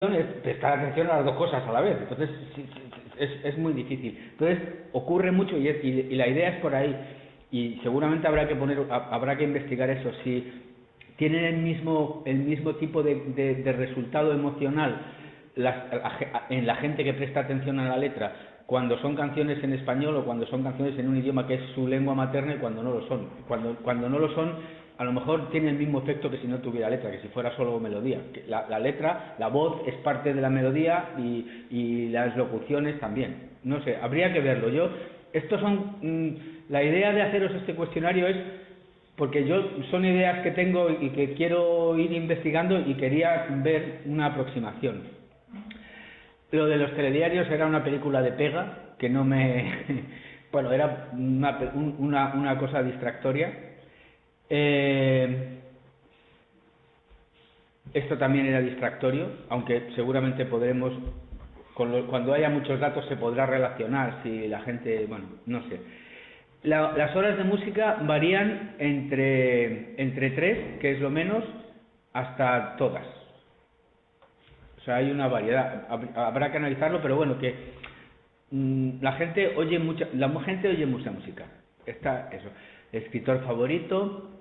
es prestar atención a las dos cosas a la vez. Entonces, sí, es muy difícil. Entonces, ocurre mucho y la idea es por ahí. Y seguramente habrá que investigar eso. Si tienen el mismo tipo de resultado emocional en la gente que presta atención a la letra cuando son canciones en español o cuando son canciones en un idioma que es su lengua materna y cuando no lo son. Cuando no lo son, a lo mejor tiene el mismo efecto que si no tuviera letra, que si fuera solo melodía. La letra, la voz es parte de la melodía y las locuciones también. No sé, habría que verlo. La idea de haceros este cuestionario es porque son ideas que tengo y que quiero ir investigando y quería ver una aproximación. Lo de los telediarios era una película de pega que no me... bueno, era una cosa distractoria. Esto también era distractorio, aunque seguramente podremos, cuando haya muchos datos se podrá relacionar si la gente, bueno, no sé. Las horas de música varían entre 3, que es lo menos, hasta todas. O sea, hay una variedad, habrá que analizarlo, pero bueno, que la gente oye mucha música. Eso. Escritor favorito,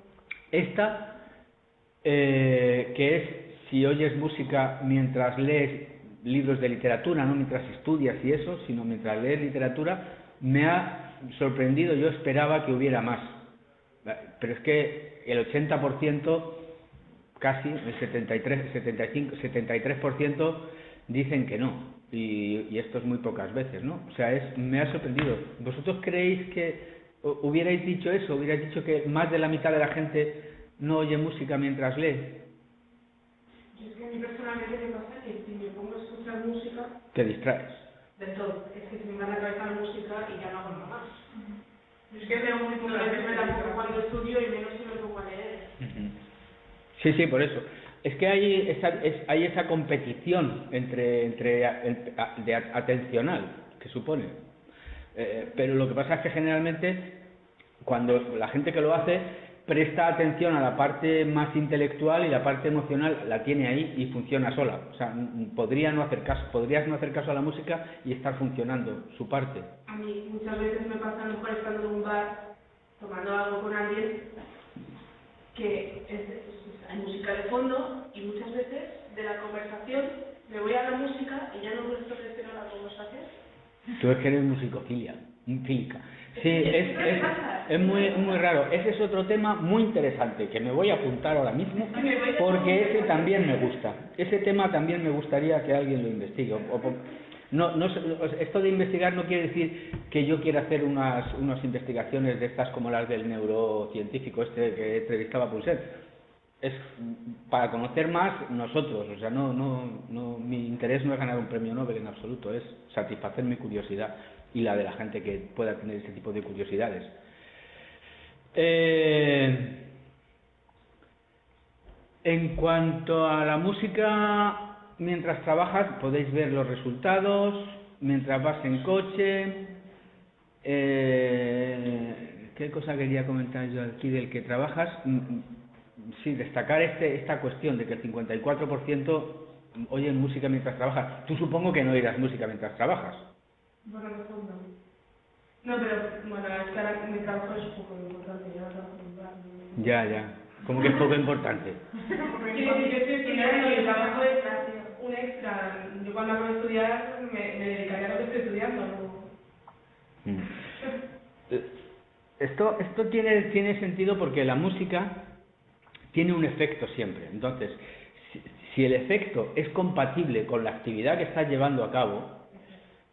que es si oyes música mientras lees libros de literatura, no mientras estudias y eso, sino mientras lees literatura, me ha sorprendido. Yo esperaba que hubiera más, pero es que el 80%, casi el 73% dicen que no, y esto es muy pocas veces, ¿no? O sea, me ha sorprendido. ¿Vosotros creéis que hubierais dicho eso? ¿Hubierais dicho que más de la mitad de la gente no oye música mientras lee? Es que a mí personalmente me pasa que si me pongo a escuchar música... Te distraes. De todo. Es que se me va a la cabeza la música y ya no hago nada más. Es que veo muy pocas veces tampoco cuando estudio y menos si me pongo a leer. Sí, por eso. Es que hay esa competición de atencional que supone. Pero lo que pasa es que generalmente cuando la gente que lo hace presta atención a la parte más intelectual y la parte emocional la tiene ahí y funciona sola. O sea, podrías no hacer caso a la música y estar funcionando su parte. A mí muchas veces me pasa, a lo mejor estando en un bar tomando algo con alguien, que hay música de fondo y muchas veces de la conversación me voy a la música y ya no presto atención a la conversación. Tú es que eres musicófila. Sí, es muy raro. Ese es otro tema muy interesante que me voy a apuntar ahora mismo porque ese también me gusta. Ese tema también me gustaría que alguien lo investigue. Esto de investigar no quiere decir que yo quiera hacer unas investigaciones de estas como las del neurocientífico que entrevistaba a Poussin. Es para conocer más nosotros. O sea, mi interés no es ganar un premio Nobel en absoluto, es satisfacer mi curiosidad y la de la gente que pueda tener ese tipo de curiosidades. En cuanto a la música, mientras trabajas podéis ver los resultados, mientras vas en coche. ¿Qué cosa quería comentar yo aquí del que trabajas? Sí, destacar esta cuestión de que el 54% oyen música mientras trabajas. Tú supongo que no oirás música mientras trabajas. Bueno, no, pero bueno, es que ahora mi trabajo es poco importante, yo no trabajo en un bar. Ya. ¿Cómo que es poco importante? Sí, yo estoy estudiando y el trabajo es un extra. Yo cuando acabo de estudiar me dedicaré a lo que estoy estudiando. Esto tiene sentido porque la música tiene un efecto siempre. Entonces, si el efecto es compatible con la actividad que estás llevando a cabo,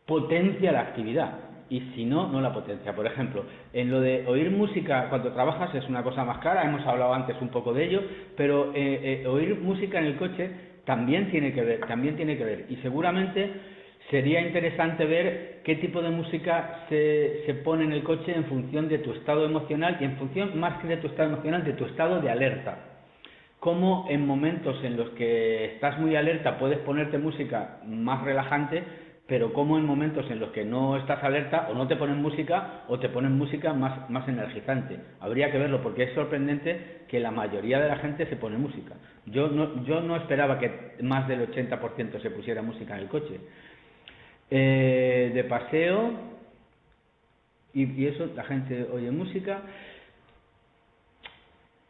potencia la actividad, y si no, no la potencia. Por ejemplo, en lo de oír música cuando trabajas es una cosa más clara, hemos hablado antes un poco de ello, pero oír música en el coche también tiene que ver, y seguramente sería interesante ver qué tipo de música se pone en el coche en función de tu estado emocional, y en función, más que de tu estado emocional, de tu estado de alerta. Cómo en momentos en los que estás muy alerta puedes ponerte música más relajante, pero como en momentos en los que no estás alerta, o no te ponen música, o te ponen música más energizante. Habría que verlo, porque es sorprendente que la mayoría de la gente se pone música. Yo no esperaba que más del 80% se pusiera música en el coche. De paseo, y eso, la gente oye música.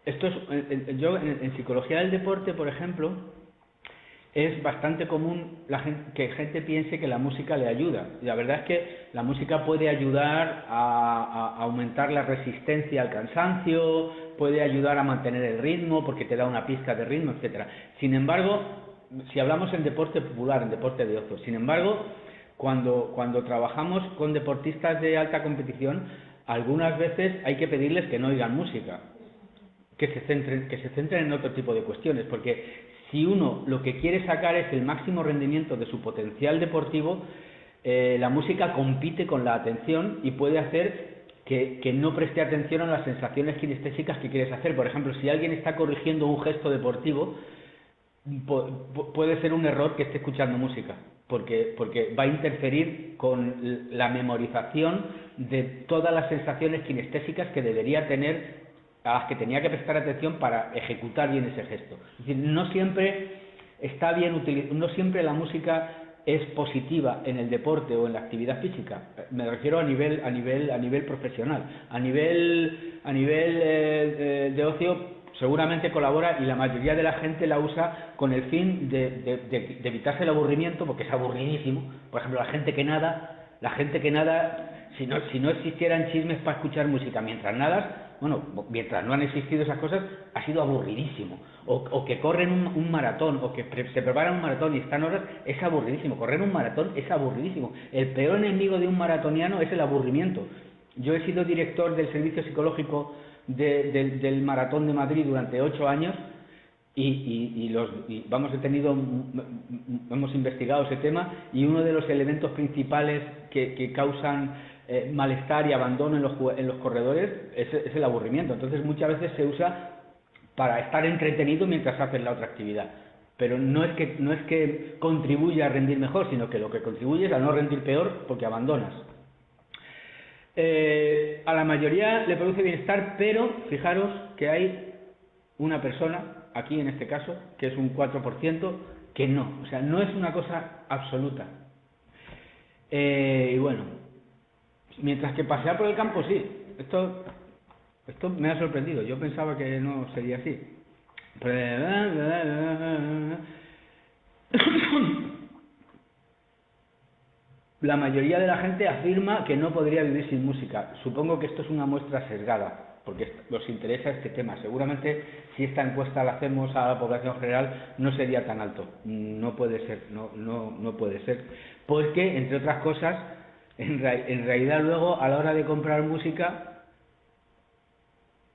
Esto es, yo en psicología del deporte, por ejemplo, es bastante común que gente piense que la música le ayuda. Y la verdad es que la música puede ayudar a aumentar la resistencia al cansancio, puede ayudar a mantener el ritmo porque te da una pizca de ritmo, etcétera. Sin embargo, si hablamos en deporte popular, en deporte de ocio, sin embargo, cuando trabajamos con deportistas de alta competición, algunas veces hay que pedirles que no oigan música, que se centren en otro tipo de cuestiones, porque si uno lo que quiere sacar es el máximo rendimiento de su potencial deportivo, la música compite con la atención y puede hacer que no preste atención a las sensaciones kinestésicas que quieres hacer. Por ejemplo, si alguien está corrigiendo un gesto deportivo, puede ser un error que esté escuchando música, porque va a interferir con la memorización de todas las sensaciones kinestésicas que debería tener, a las que tenía que prestar atención para ejecutar bien ese gesto. Es decir, no siempre está bien no siempre la música es positiva en el deporte o en la actividad física. Me refiero a nivel profesional. A nivel de ocio seguramente colabora, y la mayoría de la gente la usa con el fin de evitarse el aburrimiento, porque es aburridísimo. Por ejemplo, la gente que nada, si no existieran chismes para escuchar música mientras nadas, bueno, mientras no han existido esas cosas, ha sido aburridísimo. O que corren un maratón, o que se preparan un maratón y están horas, es aburridísimo. Correr un maratón es aburridísimo. El peor enemigo de un maratoniano es el aburrimiento. Yo he sido director del servicio psicológico del Maratón de Madrid durante 8 años, hemos investigado ese tema, y uno de los elementos principales que causan malestar y abandono en los corredores es el aburrimiento. Entonces muchas veces se usa para estar entretenido mientras haces la otra actividad, pero no es que contribuya a rendir mejor, sino que lo que contribuye es a no rendir peor, porque abandonas. A la mayoría le produce bienestar, pero fijaros que hay una persona, aquí en este caso, que es un 4%, que no, o sea, no es una cosa absoluta. Y bueno, mientras que pasear por el campo, sí. Esto me ha sorprendido. Yo pensaba que no sería así. La mayoría de la gente afirma que no podría vivir sin música. Supongo que esto es una muestra sesgada, porque os interesa este tema. Seguramente si esta encuesta la hacemos a la población general no sería tan alto. No puede ser, no puede ser. Porque, entre otras cosas, en realidad luego a la hora de comprar música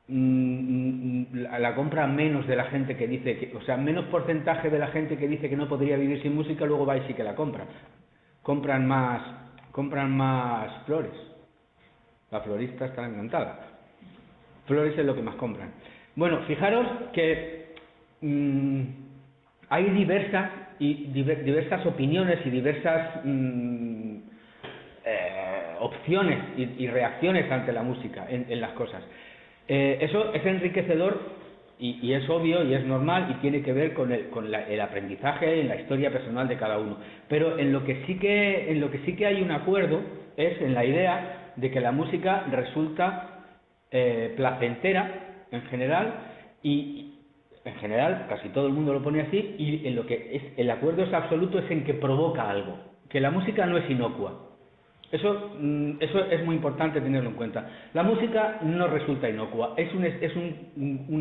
la compra menos de la gente que dice que, o sea, menos porcentaje de la gente que dice que no podría vivir sin música, luego va y sí que la compra. Compran más flores. La florista está encantada. Flores es lo que más compran. Bueno, fijaros que hay diversas opiniones y diversas opciones y reacciones ante la música en las cosas. Eso es enriquecedor y es obvio y es normal, y tiene que ver con el aprendizaje en la historia personal de cada uno. Pero en lo que sí que hay un acuerdo es en la idea de que la música resulta placentera en general, y en general casi todo el mundo lo pone así, y en lo que es el acuerdo es absoluto es en que provoca algo, que la música no es inocua. Eso es muy importante tenerlo en cuenta. La música no resulta inocua, es un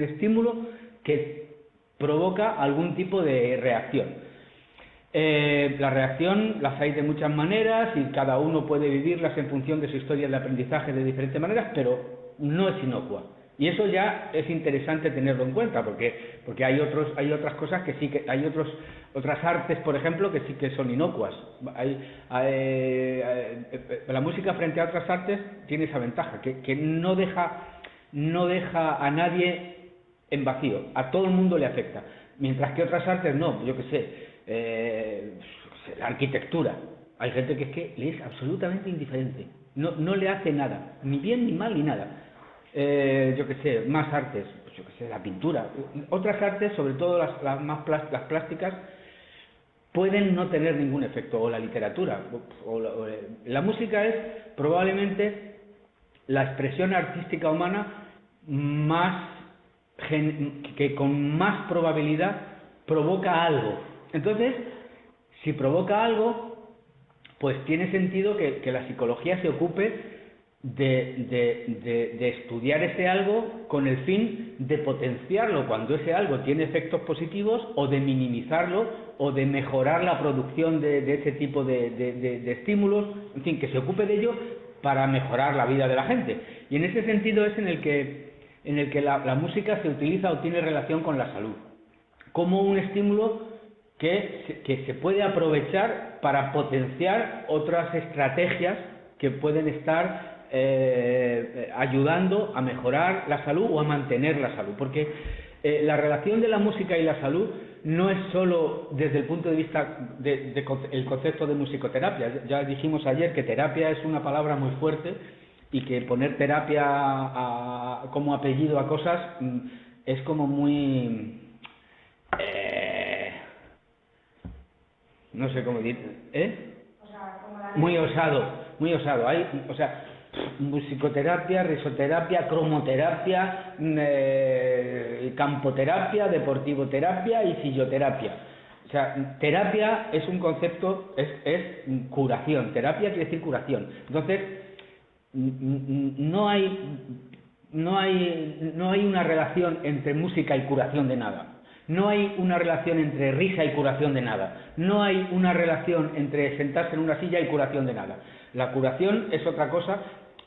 estímulo que provoca algún tipo de reacción. La reacción las hay de muchas maneras y cada uno puede vivirlas en función de su historia de aprendizaje de diferentes maneras, pero no es inocua. Y eso ya es interesante tenerlo en cuenta, porque hay otras cosas que sí que hay otras artes, por ejemplo, que sí que son inocuas. La música frente a otras artes tiene esa ventaja, que no deja a nadie en vacío, a todo el mundo le afecta, mientras que otras artes no. Yo qué sé, la arquitectura. Hay gente que es que le es absolutamente indiferente, no le hace nada, ni bien ni mal ni nada. Yo qué sé, más artes, pues yo qué sé, la pintura. Otras artes, sobre todo las plásticas, pueden no tener ningún efecto, o la literatura, la música es probablemente la expresión artística humana que con más probabilidad provoca algo. Entonces, si provoca algo, pues tiene sentido que la psicología se ocupe de estudiar ese algo con el fin de potenciarlo cuando ese algo tiene efectos positivos, o de minimizarlo, o de mejorar la producción de ese tipo de estímulos, en fin, que se ocupe de ello para mejorar la vida de la gente. Y en ese sentido es en el que la música se utiliza o tiene relación con la salud, como un estímulo que se puede aprovechar para potenciar otras estrategias que pueden estar ayudando a mejorar la salud o a mantener la salud, porque la relación de la música y la salud no es solo desde el punto de vista el concepto de musicoterapia. Ya dijimos ayer que terapia es una palabra muy fuerte y que poner terapia como apellido a cosas es como muy no sé cómo decir, muy osado. Musicoterapia, risoterapia, cromoterapia, campoterapia, deportivoterapia y fisioterapia. O sea, terapia es un concepto, es curación. Terapia quiere decir curación. Entonces, no hay una relación entre música y curación de nada. No hay una relación entre risa y curación de nada. No hay una relación entre sentarse en una silla y curación de nada. La curación es otra cosa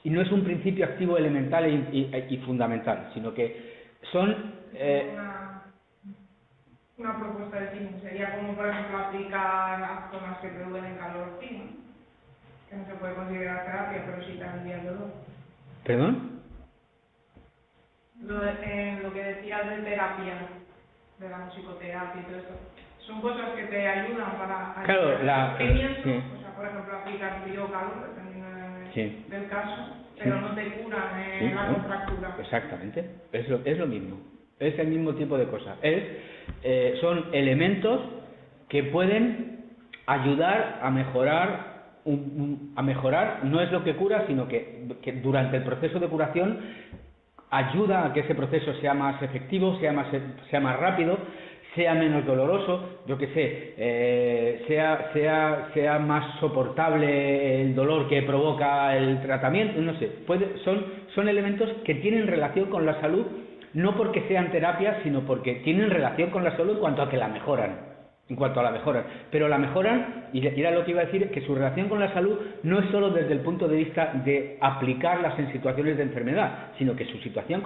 y no es un principio activo elemental y fundamental, sino que son... Una propuesta de cine sería como, por ejemplo, aplicar a zonas que producen calor fino, que no se puede considerar terapia, pero sí también el dolor. ¿Perdón? Lo que decías de terapia, de la musicoterapia y todo eso, son cosas que te ayudan para claro, sufrimiento, sí. O sea, por ejemplo, aplicar frío o calor, dependiendo del caso, pero no te curan la contractura. Exactamente, es lo mismo, es el mismo tipo de cosas. Son elementos que pueden ayudar a mejorar, no es lo que cura, sino que durante el proceso de curación ayuda a que ese proceso sea más efectivo, sea más rápido, sea menos doloroso, yo qué sé, sea más soportable el dolor que provoca el tratamiento, no sé, son elementos que tienen relación con la salud, no porque sean terapias, sino porque tienen relación con la salud en cuanto a que la mejoran. Pero la mejoran, y era lo que iba a decir, que su relación con la salud no es solo desde el punto de vista de aplicarlas en situaciones de enfermedad, sino que su relación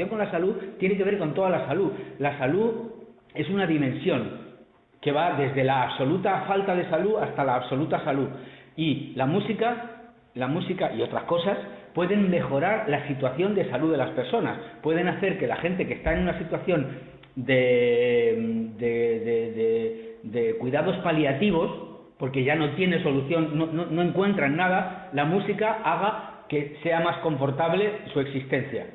con la salud tiene que ver con toda la salud. La salud es una dimensión que va desde la absoluta falta de salud hasta la absoluta salud. Y la música y otras cosas pueden mejorar la situación de salud de las personas, pueden hacer que la gente que está en una situación de cuidados paliativos, porque ya no tiene solución, no encuentran nada, la música haga que sea más confortable su existencia.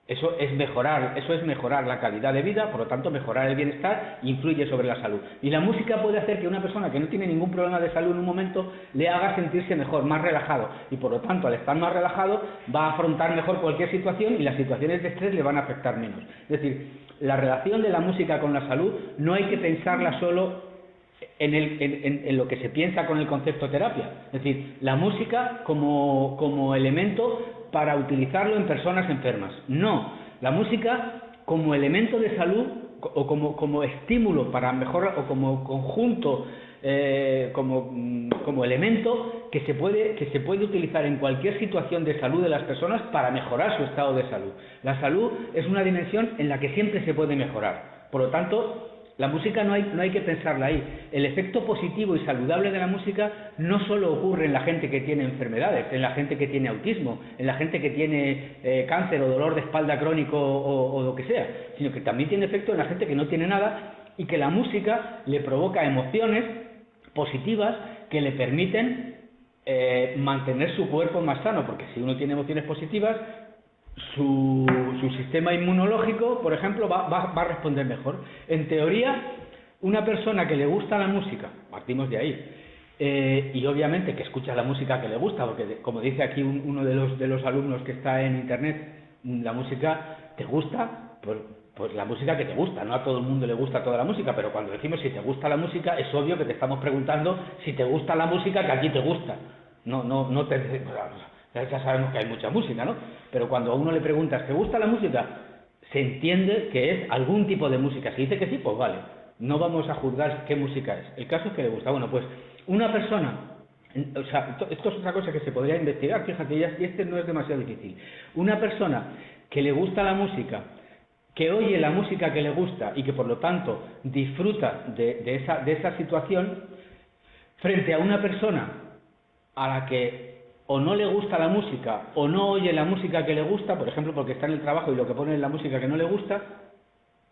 Eso es mejorar la calidad de vida, por lo tanto mejorar el bienestar, influye sobre la salud. Y la música puede hacer que una persona que no tiene ningún problema de salud en un momento le haga sentirse mejor, más relajado, y por lo tanto al estar más relajado va a afrontar mejor cualquier situación y las situaciones de estrés le van a afectar menos. Es decir, la relación de la música con la salud no hay que pensarla solo en lo que se piensa con el concepto terapia. Es decir, la música como elemento para utilizarlo en personas enfermas. No, la música como elemento de salud o como estímulo para mejorar, o como conjunto, como elemento que se puede utilizar en cualquier situación de salud de las personas para mejorar su estado de salud. La salud es una dimensión en la que siempre se puede mejorar. Por lo tanto, la música no hay que pensarla ahí. El efecto positivo y saludable de la música no solo ocurre en la gente que tiene enfermedades, en la gente que tiene autismo, en la gente que tiene cáncer o dolor de espalda crónico o lo que sea, sino que también tiene efecto en la gente que no tiene nada y que la música le provoca emociones positivas que le permiten mantener su cuerpo más sano, porque si uno tiene emociones positivas, su sistema inmunológico, por ejemplo, va a responder mejor. En teoría, una persona que le gusta la música, partimos de ahí, y obviamente que escucha la música que le gusta, porque como dice aquí uno de los alumnos que está en internet, la música te gusta, pues la música que te gusta, no a todo el mundo le gusta toda la música, pero cuando decimos si te gusta la música, es obvio que te estamos preguntando si te gusta la música que a ti te gusta. No te... Ya sabemos que hay mucha música, ¿no? Pero cuando a uno le preguntas, ¿te gusta la música? Se entiende que es algún tipo de música. Si dice que sí, pues vale. No vamos a juzgar qué música es. El caso es que le gusta. Bueno, pues una persona... O sea, esto es otra cosa que se podría investigar, fíjate, y este no es demasiado difícil. Una persona que le gusta la música, que oye la música que le gusta y que por lo tanto disfruta de esa situación, frente a una persona a la que o no le gusta la música o no oye la música que le gusta, por ejemplo porque está en el trabajo y lo que pone es la música que no le gusta,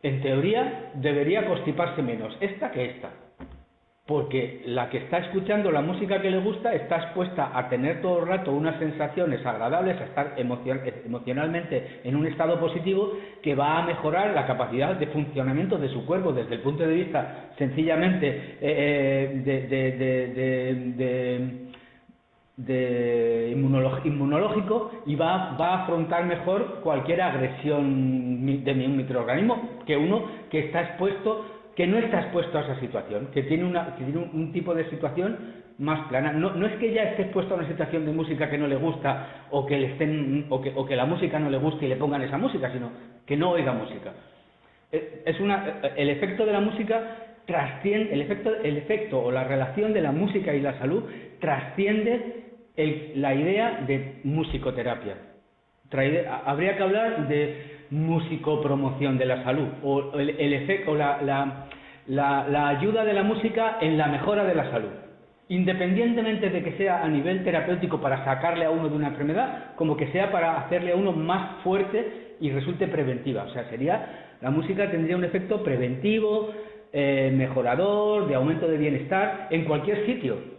en teoría debería constiparse menos esta que esta, porque la que está escuchando la música que le gusta está expuesta a tener todo el rato unas sensaciones agradables, a estar emocionalmente en un estado positivo que va a mejorar la capacidad de funcionamiento de su cuerpo desde el punto de vista sencillamente inmunológico, y va a afrontar mejor cualquier agresión de un microorganismo que uno que está expuesto, que no está expuesto a esa situación, que tiene un tipo de situación más plana. No es que ya esté expuesto a una situación de música que no le gusta o que la música no le guste y le pongan esa música, sino que no oiga música. El efecto de la música trasciende, el efecto o la relación de la música y la salud trasciende la idea de musicoterapia. Habría que hablar de musicopromoción de la salud, o el efecto, la ayuda de la música en la mejora de la salud, independientemente de que sea a nivel terapéutico para sacarle a uno de una enfermedad, como que sea para hacerle a uno más fuerte y resulte preventiva. O sea, la música tendría un efecto preventivo, mejorador, de aumento de bienestar en cualquier sitio.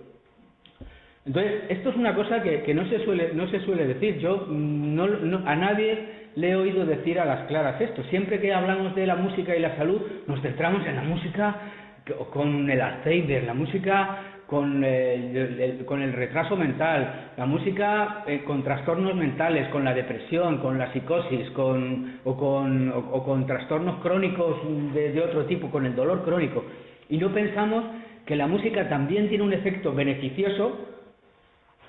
Entonces, esto es una cosa que no se suele decir. Yo a nadie le he oído decir a las claras esto. Siempre que hablamos de la música y la salud, nos centramos en la música con el Alzheimer, la música con el retraso mental, la música con trastornos mentales, con la depresión, con la psicosis, o con trastornos crónicos de otro tipo, con el dolor crónico. Y no pensamos que la música también tiene un efecto beneficioso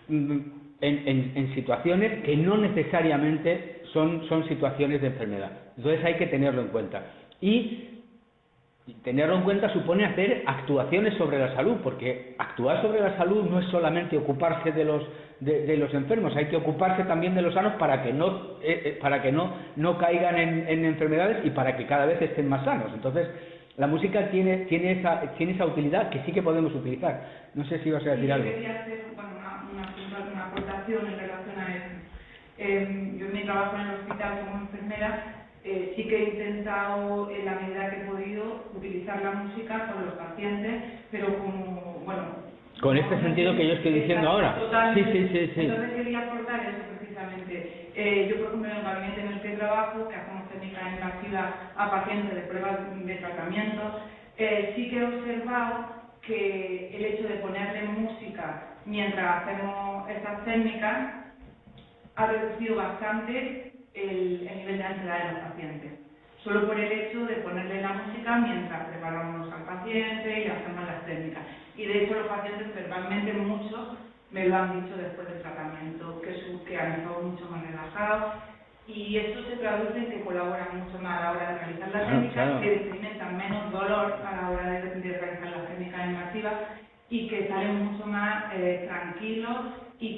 en situaciones que no necesariamente son situaciones de enfermedad. Entonces hay que tenerlo en cuenta. Y tenerlo en cuenta supone hacer actuaciones sobre la salud, porque actuar sobre la salud no es solamente ocuparse de los enfermos, hay que ocuparse también de los sanos para que no caigan en enfermedades y para que cada vez estén más sanos. Entonces, la música tiene esa utilidad que sí que podemos utilizar. No sé si vas a decir algo. Quería hacer una aportación en relación a eso. Yo en mi trabajo en el hospital como enfermera sí que he intentado, en la medida que he podido, utilizar la música con los pacientes, pero con este sentido que yo estoy diciendo ahora. Totalmente. Sí. Entonces quería aportar eso precisamente. Yo, por ejemplo, en el gabinete en el que trabajo, que hacemos técnica invasiva a pacientes de pruebas de tratamiento, sí que he observado que el hecho de ponerle música mientras hacemos estas técnicas ha reducido bastante el nivel de ansiedad de los pacientes. Solo por el hecho de ponerle la música mientras preparamos al paciente y hacemos las técnicas. Y de hecho los pacientes verbalmente muchos me lo han dicho después del tratamiento, que han estado mucho más relajados, y esto se traduce en que colaboran mucho más a la hora de realizar las técnicas, que experimentan menos dolor a la hora de realizar las técnicas invasivas y que salen mucho más tranquilos y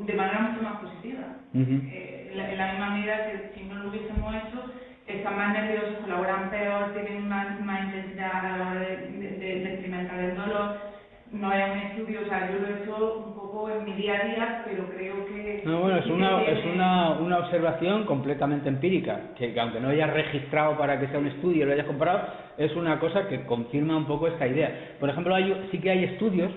de manera mucho más positiva. En la misma medida que si no lo hubiésemos hecho, están más nerviosos, colaboran peor, tienen más intensidad a la hora de experimentar el dolor. no haya un estudio, o sea, yo lo he hecho un poco en mi día a día, pero creo que... No, bueno, es una observación completamente empírica, que aunque no hayas registrado para que sea un estudio y lo hayas comparado, es una cosa que confirma un poco esta idea. Por ejemplo, sí que hay estudios,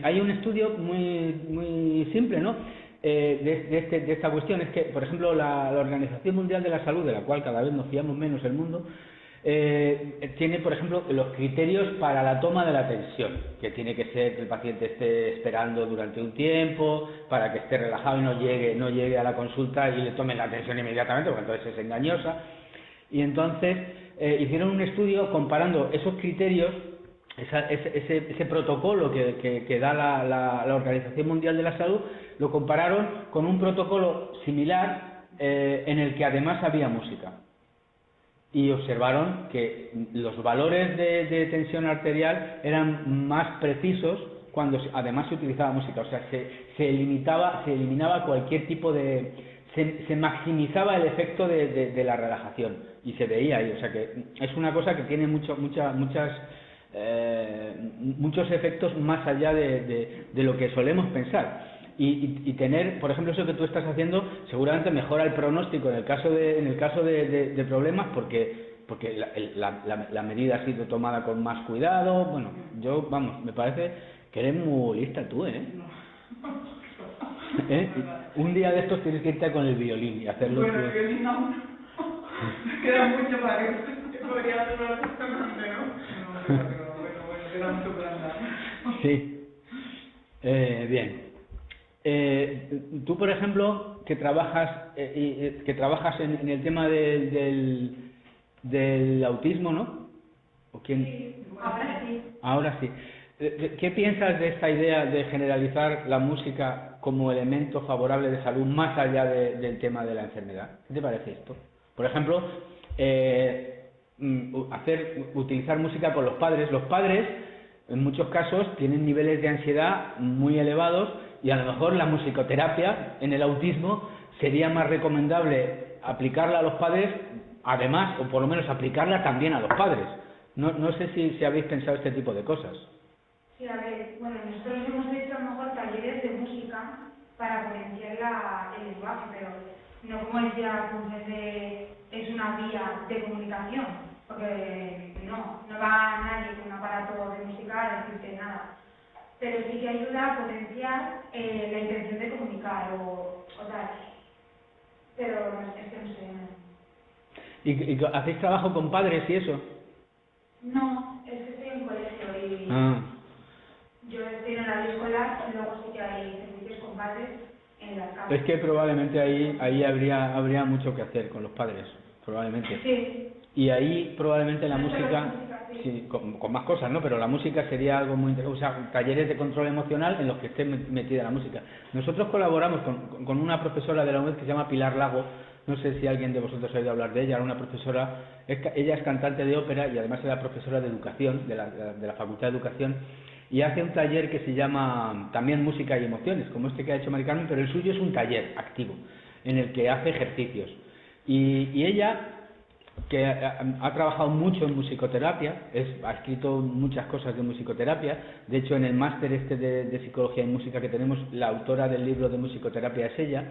hay un estudio muy simple, ¿no? De esta cuestión, es que, por ejemplo, la Organización Mundial de la Salud, de la cual cada vez nos fiamos menos el mundo, tiene, por ejemplo, los criterios para la toma de la tensión, que tiene que ser que el paciente esté esperando durante un tiempo, para que esté relajado y no llegue a la consulta y le tomen la tensión inmediatamente, porque entonces es engañosa. Y entonces hicieron un estudio comparando esos criterios, ese protocolo que da la Organización Mundial de la Salud, lo compararon con un protocolo similar en el que además había música. Y observaron que los valores de tensión arterial eran más precisos cuando además se utilizaba música, o sea, se eliminaba cualquier tipo de... se maximizaba el efecto de la relajación y se veía ahí, o sea que es una cosa que tiene muchos efectos más allá de lo que solemos pensar. Y tener, por ejemplo, eso que tú estás haciendo seguramente mejora el pronóstico en el caso de problemas porque la medida ha sido tomada con más cuidado. Bueno, me parece que eres muy lista tú, ¿eh? Un día de estos tienes que irte con el violín y hacerlo. Bueno, el violín no. Queda mucho para que podría hacerlo perfectamente, ¿no? No, bueno, queda mucho para andar. Sí. Bien. Tú, por ejemplo, que trabajas en el tema del autismo, ¿no? ¿O quién? Sí, ahora sí. Ahora sí. ¿Qué piensas de esta idea de generalizar la música como elemento favorable de salud más allá del tema de la enfermedad? ¿Qué te parece esto? Por ejemplo, utilizar música con los padres. Los padres, en muchos casos, tienen niveles de ansiedad muy elevados y a lo mejor la musicoterapia en el autismo sería más recomendable aplicarla a los padres, además, o por lo menos aplicarla también a los padres. No sé si habéis pensado este tipo de cosas. Sí, a ver, bueno, nosotros hemos hecho a lo mejor talleres de música para potenciar el lenguaje, pero no como decía, es una vía de comunicación, porque no va nadie con un aparato de música a decirte nada. Pero sí que ayuda a potenciar la intención de comunicar o tal. Pero es que no sé. ¿Y hacéis trabajo con padres y eso? No, es que estoy en colegio y yo estoy en horario escolar y luego sí que hay servicios con padres en las casas. Es que probablemente ahí habría mucho que hacer con los padres, probablemente. Sí. Y ahí probablemente la música, sí, con más cosas, ¿no? Pero la música sería algo muy interesante, o sea, talleres de control emocional en los que esté metida la música. Nosotros colaboramos con una profesora de la UNED que se llama Pilar Lago, no sé si alguien de vosotros ha oído hablar de ella, era una profesora, ella es cantante de ópera y además era profesora de educación, de la Facultad de Educación, y hace un taller que se llama también Música y Emociones, como este que ha hecho Mari Carmen, pero el suyo es un taller activo, en el que hace ejercicios. Y ella, que ha trabajado mucho en musicoterapia, ha escrito muchas cosas de musicoterapia, de hecho en el máster de Psicología y Música que tenemos, la autora del libro de musicoterapia es ella.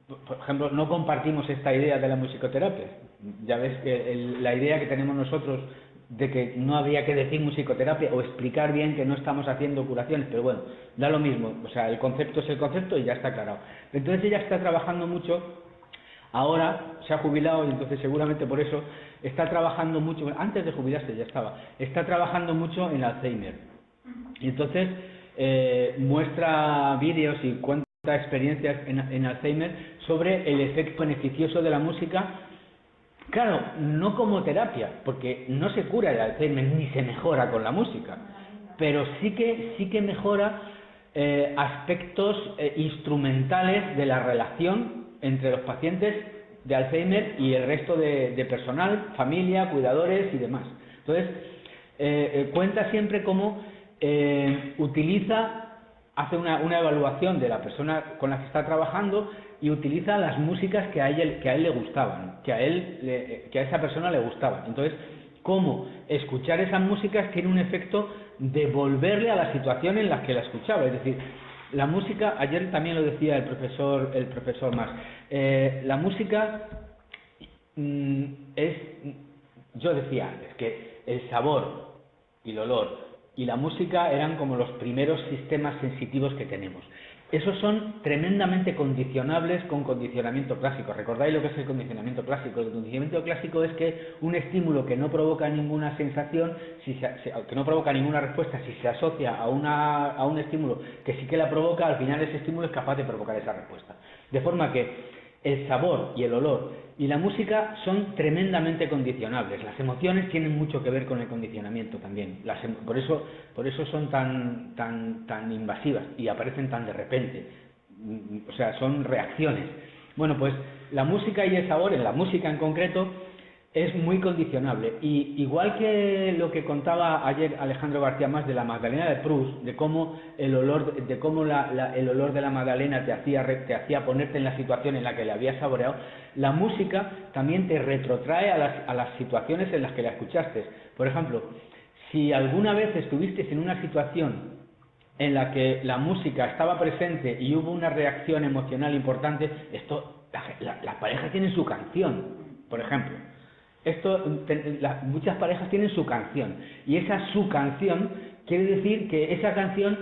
Por ejemplo, no compartimos esta idea de la musicoterapia. Ya ves que la idea que tenemos nosotros de que no habría que decir musicoterapia o explicar bien que no estamos haciendo curaciones, pero bueno, da lo mismo, o sea, el concepto es el concepto y ya está aclarado. Entonces ella está trabajando mucho, ahora se ha jubilado y entonces seguramente por eso está trabajando mucho, antes de jubilarse ya está trabajando mucho en Alzheimer. Y entonces muestra vídeos y cuenta experiencias en Alzheimer sobre el efecto beneficioso de la música. Claro, no como terapia, porque no se cura el Alzheimer ni se mejora con la música, pero sí que mejora aspectos instrumentales de la relación entre los pacientes de Alzheimer y el resto de personal, familia, cuidadores y demás. Entonces, cuenta siempre cómo hace una evaluación de la persona con la que está trabajando y utiliza las músicas que a él le gustaban, que a esa persona le gustaban. Entonces, cómo escuchar esas músicas tiene un efecto de volverle a la situación en la que la escuchaba. Es decir, la música, ayer también lo decía el profesor Mas, la música yo decía antes que el sabor y el olor y la música eran como los primeros sistemas sensitivos que tenemos. Esos son tremendamente condicionables con condicionamiento clásico. ¿Recordáis lo que es el condicionamiento clásico? El condicionamiento clásico es que un estímulo que no provoca ninguna sensación, que no provoca ninguna respuesta, si se asocia a un estímulo que sí que la provoca, al final ese estímulo es capaz de provocar esa respuesta. De forma que el sabor y el olor y la música son tremendamente condicionables. Las emociones tienen mucho que ver con el condicionamiento también. Por eso son tan invasivas y aparecen tan de repente. O sea, son reacciones. Bueno, pues la música y el sabor, en la música en concreto, es muy condicionable. Y igual que lo que contaba ayer Alejandro García Mas de la Magdalena de Proust, de cómo el olor de la magdalena te hacía ponerte en la situación en la que le habías saboreado, la música también te retrotrae a las situaciones en las que la escuchaste. Por ejemplo, si alguna vez estuviste en una situación en la que la música estaba presente y hubo una reacción emocional importante, las parejas tienen su canción, por ejemplo. Muchas parejas tienen su canción, y su canción quiere decir que esa canción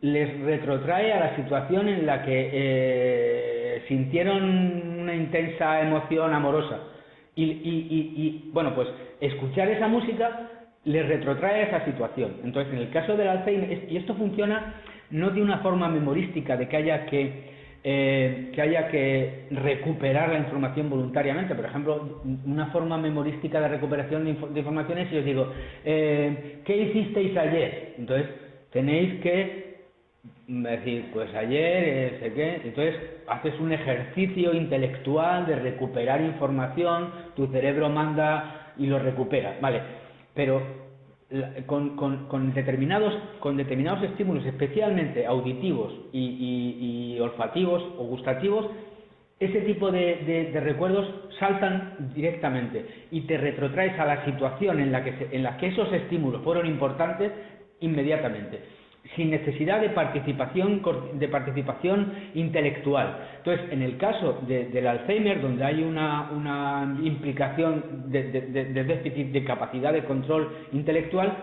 les retrotrae a la situación en la que sintieron una intensa emoción amorosa y bueno, pues escuchar esa música les retrotrae a esa situación. Entonces, en el caso del Alzheimer, y esto funciona no de una forma memorística de que haya que recuperar la información voluntariamente. Por ejemplo, una forma memorística de recuperación de información es si os digo, ¿qué hicisteis ayer? Entonces, tenéis que decir, pues ayer, sé qué. Entonces, haces un ejercicio intelectual de recuperar información, tu cerebro manda y lo recupera, ¿vale? Pero con determinados estímulos, especialmente auditivos y olfativos o gustativos, ese tipo de recuerdos saltan directamente y te retrotraes a la situación en la que esos estímulos fueron importantes inmediatamente, sin necesidad de participación intelectual. Entonces, en el caso del Alzheimer, donde hay una implicación de déficit de capacidad de control intelectual,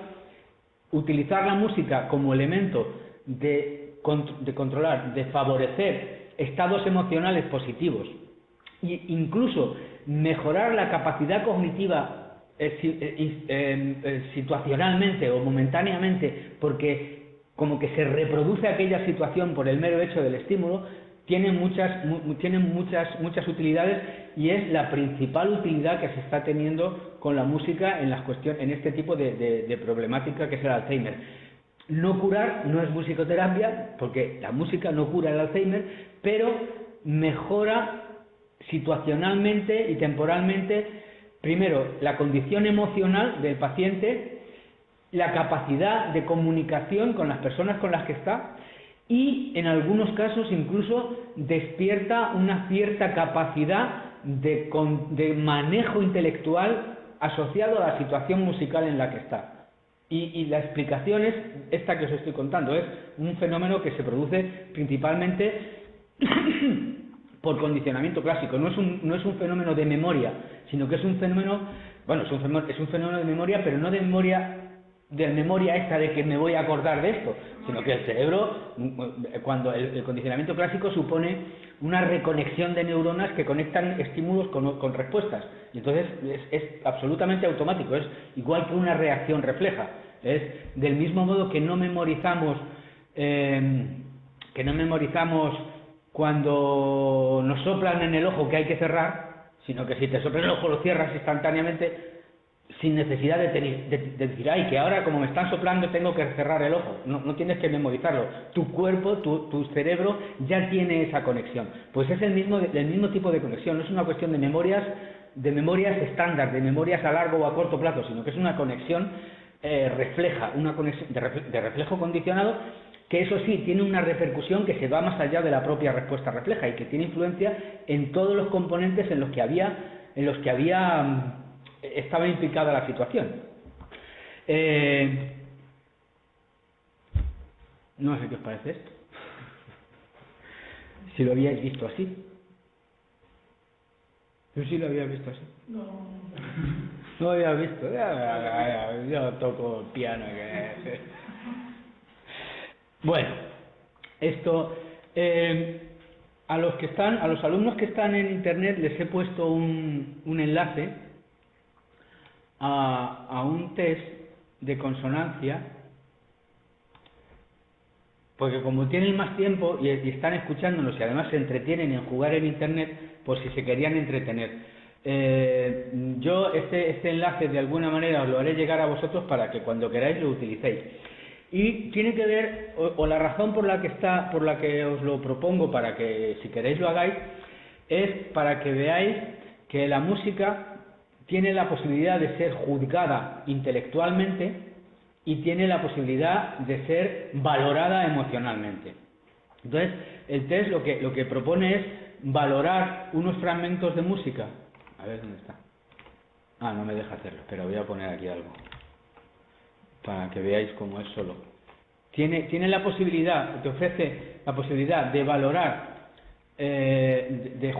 utilizar la música como elemento de controlar, de favorecer estados emocionales positivos e incluso mejorar la capacidad cognitiva situacionalmente o momentáneamente, porque como que se reproduce aquella situación por el mero hecho del estímulo, tienen muchas utilidades, y es la principal utilidad que se está teniendo con la música en este tipo de problemática que es el Alzheimer. No curar, no es musicoterapia, porque la música no cura el Alzheimer, pero mejora situacionalmente y temporalmente, primero, la condición emocional del paciente, la capacidad de comunicación con las personas con las que está, y en algunos casos incluso despierta una cierta capacidad de manejo intelectual asociado a la situación musical en la que está. Y la explicación es esta que os estoy contando, es un fenómeno que se produce principalmente por condicionamiento clásico. No es un fenómeno de memoria, sino que es un fenómeno, bueno, es un fenómeno de memoria, pero no de memoria esta de que me voy a acordar de esto, sino que el cerebro, cuando el condicionamiento clásico supone una reconexión de neuronas que conectan estímulos con respuestas, y entonces es absolutamente automático, es igual que una reacción refleja. Es del mismo modo que no memorizamos cuando nos soplan en el ojo que hay que cerrar, sino que si te soplan el ojo lo cierras instantáneamente, sin necesidad de decir, ay, que ahora como me están soplando tengo que cerrar el ojo. No tienes que memorizarlo. Tu cuerpo, tu cerebro ya tiene esa conexión. Pues es el mismo tipo de conexión. No es una cuestión de memorias estándar, de memorias a largo o a corto plazo, sino que es una conexión refleja, una conexión de reflejo condicionado, que eso sí, tiene una repercusión que se va más allá de la propia respuesta refleja y que tiene influencia en todos los componentes en los que había estaba implicada la situación. No sé qué os parece esto. Si lo habíais visto así. Yo sí lo había visto así. No. No lo había visto. Yo toco piano. Bueno, esto a los alumnos que están en internet les he puesto un enlace a un test de consonancia, porque como tienen más tiempo y están escuchándonos y además se entretienen en jugar en internet, por si se querían entretener. Yo este enlace de alguna manera os lo haré llegar a vosotros para que cuando queráis lo utilicéis. Y tiene que ver, o la razón por la que os lo propongo para que si queréis lo hagáis, es para que veáis que la música tiene la posibilidad de ser juzgada intelectualmente y tiene la posibilidad de ser valorada emocionalmente. Entonces, el test lo que propone es valorar unos fragmentos de música. A ver dónde está. Ah, no me deja hacerlo, pero voy a poner aquí algo para que veáis cómo es solo. Tiene la posibilidad, te ofrece la posibilidad de valorar, de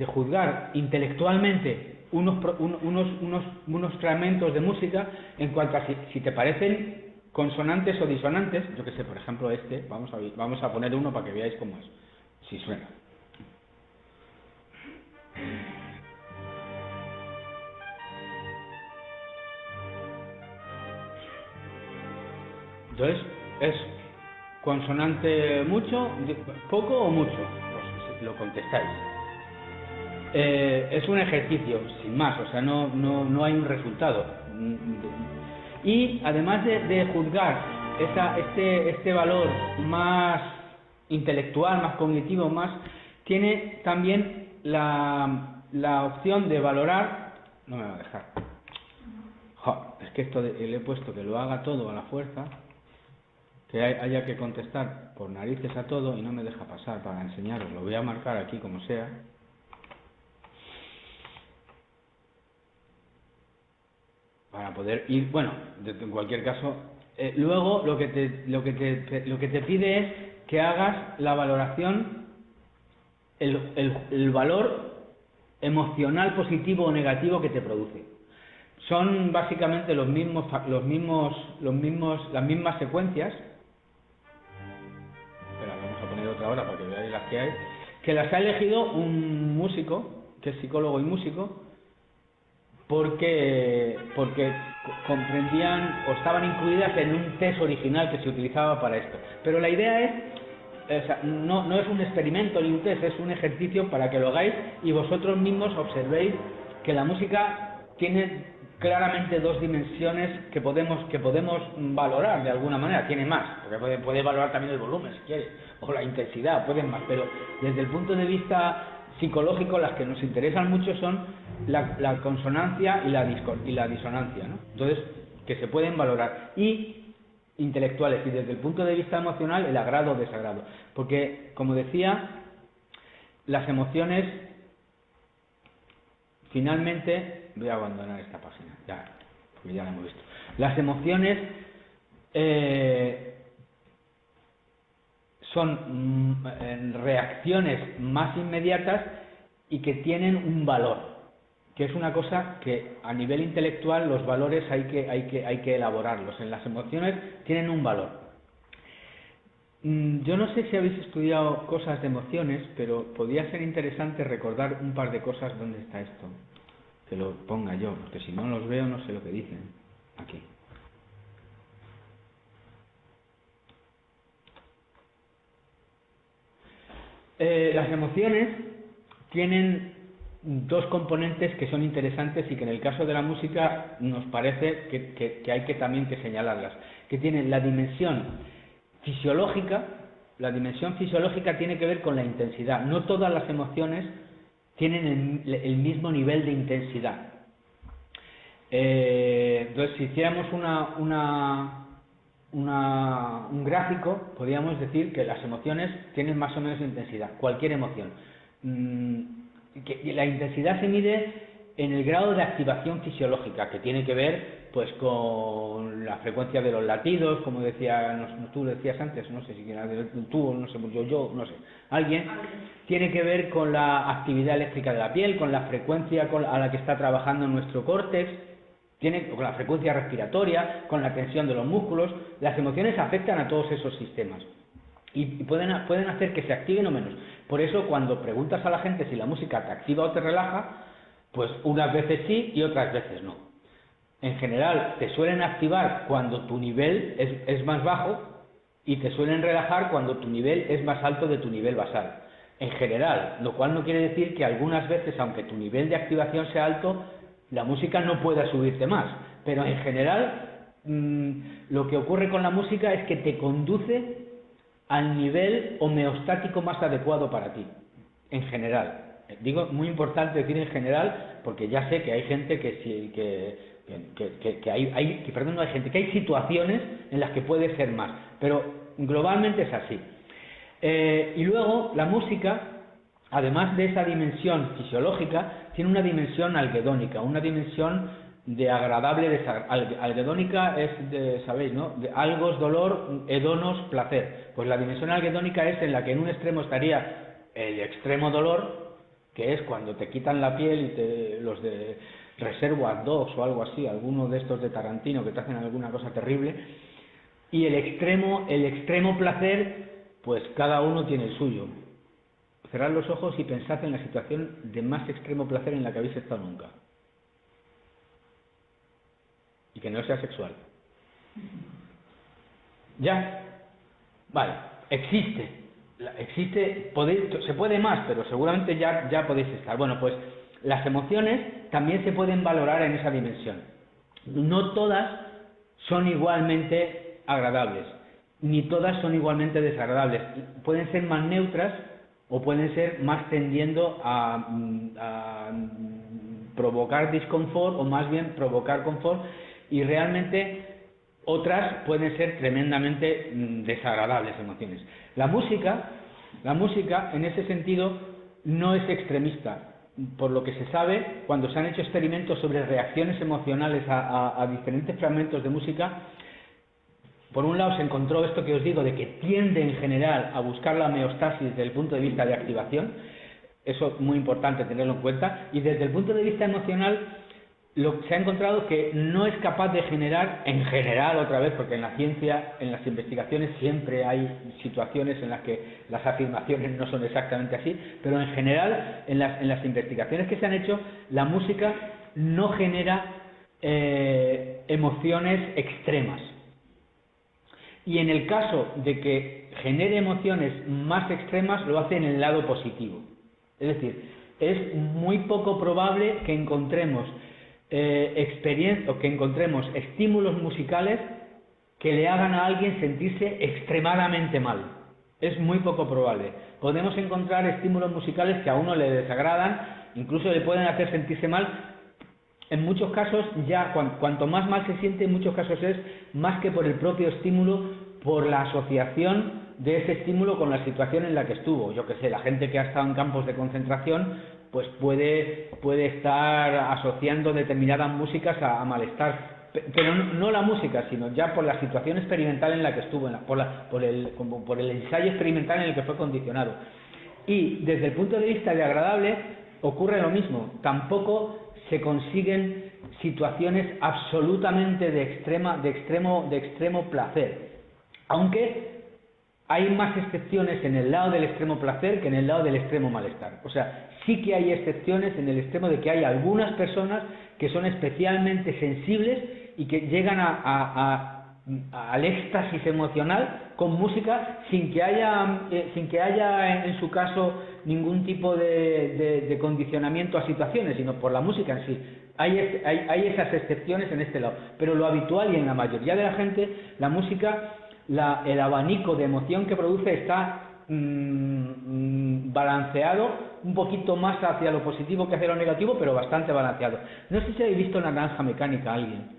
juzgar intelectualmente unos fragmentos de música en cuanto a si te parecen consonantes o disonantes. Yo que sé, por ejemplo vamos a poner uno para que veáis cómo es, si suena. Entonces, ¿es consonante mucho, poco o mucho? Pues lo contestáis. Es un ejercicio, sin más, o sea, no hay un resultado. Y además de juzgar este valor más intelectual, más cognitivo, tiene también la opción de valorar. No me va a dejar. Es que esto le he puesto que lo haga todo a la fuerza, que haya que contestar por narices a todo y no me deja pasar para enseñaros. Lo voy a marcar aquí como sea. Para poder ir, bueno, en cualquier caso, luego lo que te pide es que hagas la valoración, el valor emocional positivo o negativo que te produce. Son básicamente las mismas secuencias. Espera, vamos a poner otra hora para que veáis las que hay. Que las ha elegido un músico, que es psicólogo y músico, porque comprendían o estaban incluidas en un test original que se utilizaba para esto. Pero la idea es, o sea, no es un experimento ni un test, es un ejercicio para que lo hagáis y vosotros mismos observéis que la música tiene claramente dos dimensiones que podemos valorar de alguna manera. Tiene más, porque puede valorar también el volumen si quieres, o la intensidad, pueden más, pero desde el punto de vista psicológico las que nos interesan mucho son la consonancia y la disonancia, ¿no? Entonces, que se pueden valorar, y intelectuales, y desde el punto de vista emocional el agrado o desagrado, porque como decía, las emociones finalmente, voy a abandonar esta página ya, porque ya la hemos visto. Las emociones son reacciones más inmediatas y que tienen un valor, que es una cosa que a nivel intelectual los valores hay que elaborarlos. En las emociones tienen un valor. Yo no sé si habéis estudiado cosas de emociones, pero podría ser interesante recordar un par de cosas. ¿Dónde está esto? Que lo ponga yo, porque si no los veo no sé lo que dicen. Aquí. Las emociones tienen dos componentes que son interesantes y que en el caso de la música nos parece que hay que también que señalarlas, que tienen la dimensión fisiológica. La dimensión fisiológica tiene que ver con la intensidad. No todas las emociones tienen el mismo nivel de intensidad. Entonces, si hiciéramos un gráfico, podríamos decir que las emociones tienen más o menos intensidad, cualquier emoción. Que la intensidad se mide en el grado de activación fisiológica, que tiene que ver pues con la frecuencia de los latidos, como tú decías antes, no sé si tú, no sé, yo, no sé, alguien, tiene que ver con la actividad eléctrica de la piel, con la frecuencia a la que está trabajando nuestro córtex, con la frecuencia respiratoria, con la tensión de los músculos. Las emociones afectan a todos esos sistemas y pueden hacer que se activen o menos. Por eso, cuando preguntas a la gente si la música te activa o te relaja, pues unas veces sí y otras veces no. En general, te suelen activar cuando tu nivel es más bajo y te suelen relajar cuando tu nivel es más alto de tu nivel basal. En general, lo cual no quiere decir que algunas veces, aunque tu nivel de activación sea alto, la música no pueda subirte más. Pero en general, lo que ocurre con la música es que te conduce al nivel homeostático más adecuado para ti. En general. Digo, muy importante decir en general, porque ya sé que hay gente que hay situaciones en las que puede ser más, pero globalmente es así. Y luego la música, además de esa dimensión fisiológica, tiene una dimensión algedónica, una dimensión de agradable desagradable. Algedónica es sabéis, ¿no? De algos, dolor, hedonos, placer. Pues la dimensión algedónica es en la que en un extremo estaría el extremo dolor, que es cuando te quitan la piel y los de Reservoir Dogs o algo así, alguno de estos de Tarantino que te hacen alguna cosa terrible, y el extremo placer, pues cada uno tiene el suyo. Cerrad los ojos y pensad en la situación de más extremo placer en la que habéis estado nunca. Y que no sea sexual. ¿Ya? Vale, existe, se puede más, pero seguramente ya podéis estar. Bueno, pues las emociones también se pueden valorar en esa dimensión. No todas son igualmente agradables, ni todas son igualmente desagradables. Pueden ser más neutras o pueden ser más tendiendo a provocar disconfort o más bien provocar confort, y realmente otras pueden ser tremendamente desagradables emociones. La música en ese sentido no es extremista. Por lo que se sabe, cuando se han hecho experimentos sobre reacciones emocionales a diferentes fragmentos de música, por un lado se encontró esto que os digo, de que tiende en general a buscar la homeostasis desde el punto de vista de activación. Eso es muy importante tenerlo en cuenta. Y desde el punto de vista emocional, se ha encontrado que no es capaz de generar, en general otra vez, porque en la ciencia, en las investigaciones siempre hay situaciones en las que las afirmaciones no son exactamente así, pero en general en las investigaciones que se han hecho, la música no genera emociones extremas. Y en el caso de que genere emociones más extremas, lo hace en el lado positivo. Es decir, es muy poco probable que encontremos estímulos musicales que le hagan a alguien sentirse extremadamente mal. Es muy poco probable. Podemos encontrar estímulos musicales que a uno le desagradan, incluso le pueden hacer sentirse mal. En muchos casos, ya cuanto más mal se siente, en muchos casos es más que por el propio estímulo, por la asociación de ese estímulo con la situación en la que estuvo. Yo qué sé, la gente que ha estado en campos de concentración pues puede estar asociando determinadas músicas a malestar, pero no la música, sino ya por la situación experimental en la que estuvo, por el ensayo experimental en el que fue condicionado. Y desde el punto de vista de agradable ocurre lo mismo. Tampoco se consiguen situaciones absolutamente de extremo placer, aunque hay más excepciones en el lado del extremo placer que en el lado del extremo malestar. O sea, sí que hay excepciones en el extremo de que hay algunas personas que son especialmente sensibles y que llegan al éxtasis emocional con música sin que haya en su caso ningún tipo de condicionamiento a situaciones, sino por la música en sí. Hay esas excepciones en este lado, pero lo habitual y en la mayoría de la gente, la música, el abanico de emoción que produce está balanceado, un poquito más hacia lo positivo que hacia lo negativo, pero bastante balanceado. No sé si habéis visto La Naranja Mecánica alguien.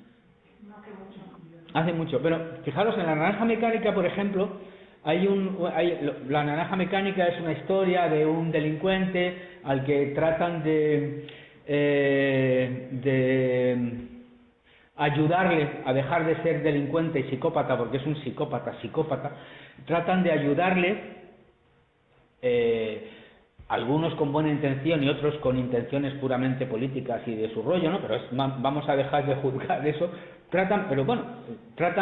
Hace mucho, pero fijaros, en La Naranja Mecánica, por ejemplo, La Naranja Mecánica es una historia de un delincuente al que tratan de de ayudarle a dejar de ser delincuente y psicópata, porque es un psicópata, tratan de ayudarle, algunos con buena intención y otros con intenciones puramente políticas y de su rollo, ¿no? Pero vamos a dejar de juzgar eso. Tratan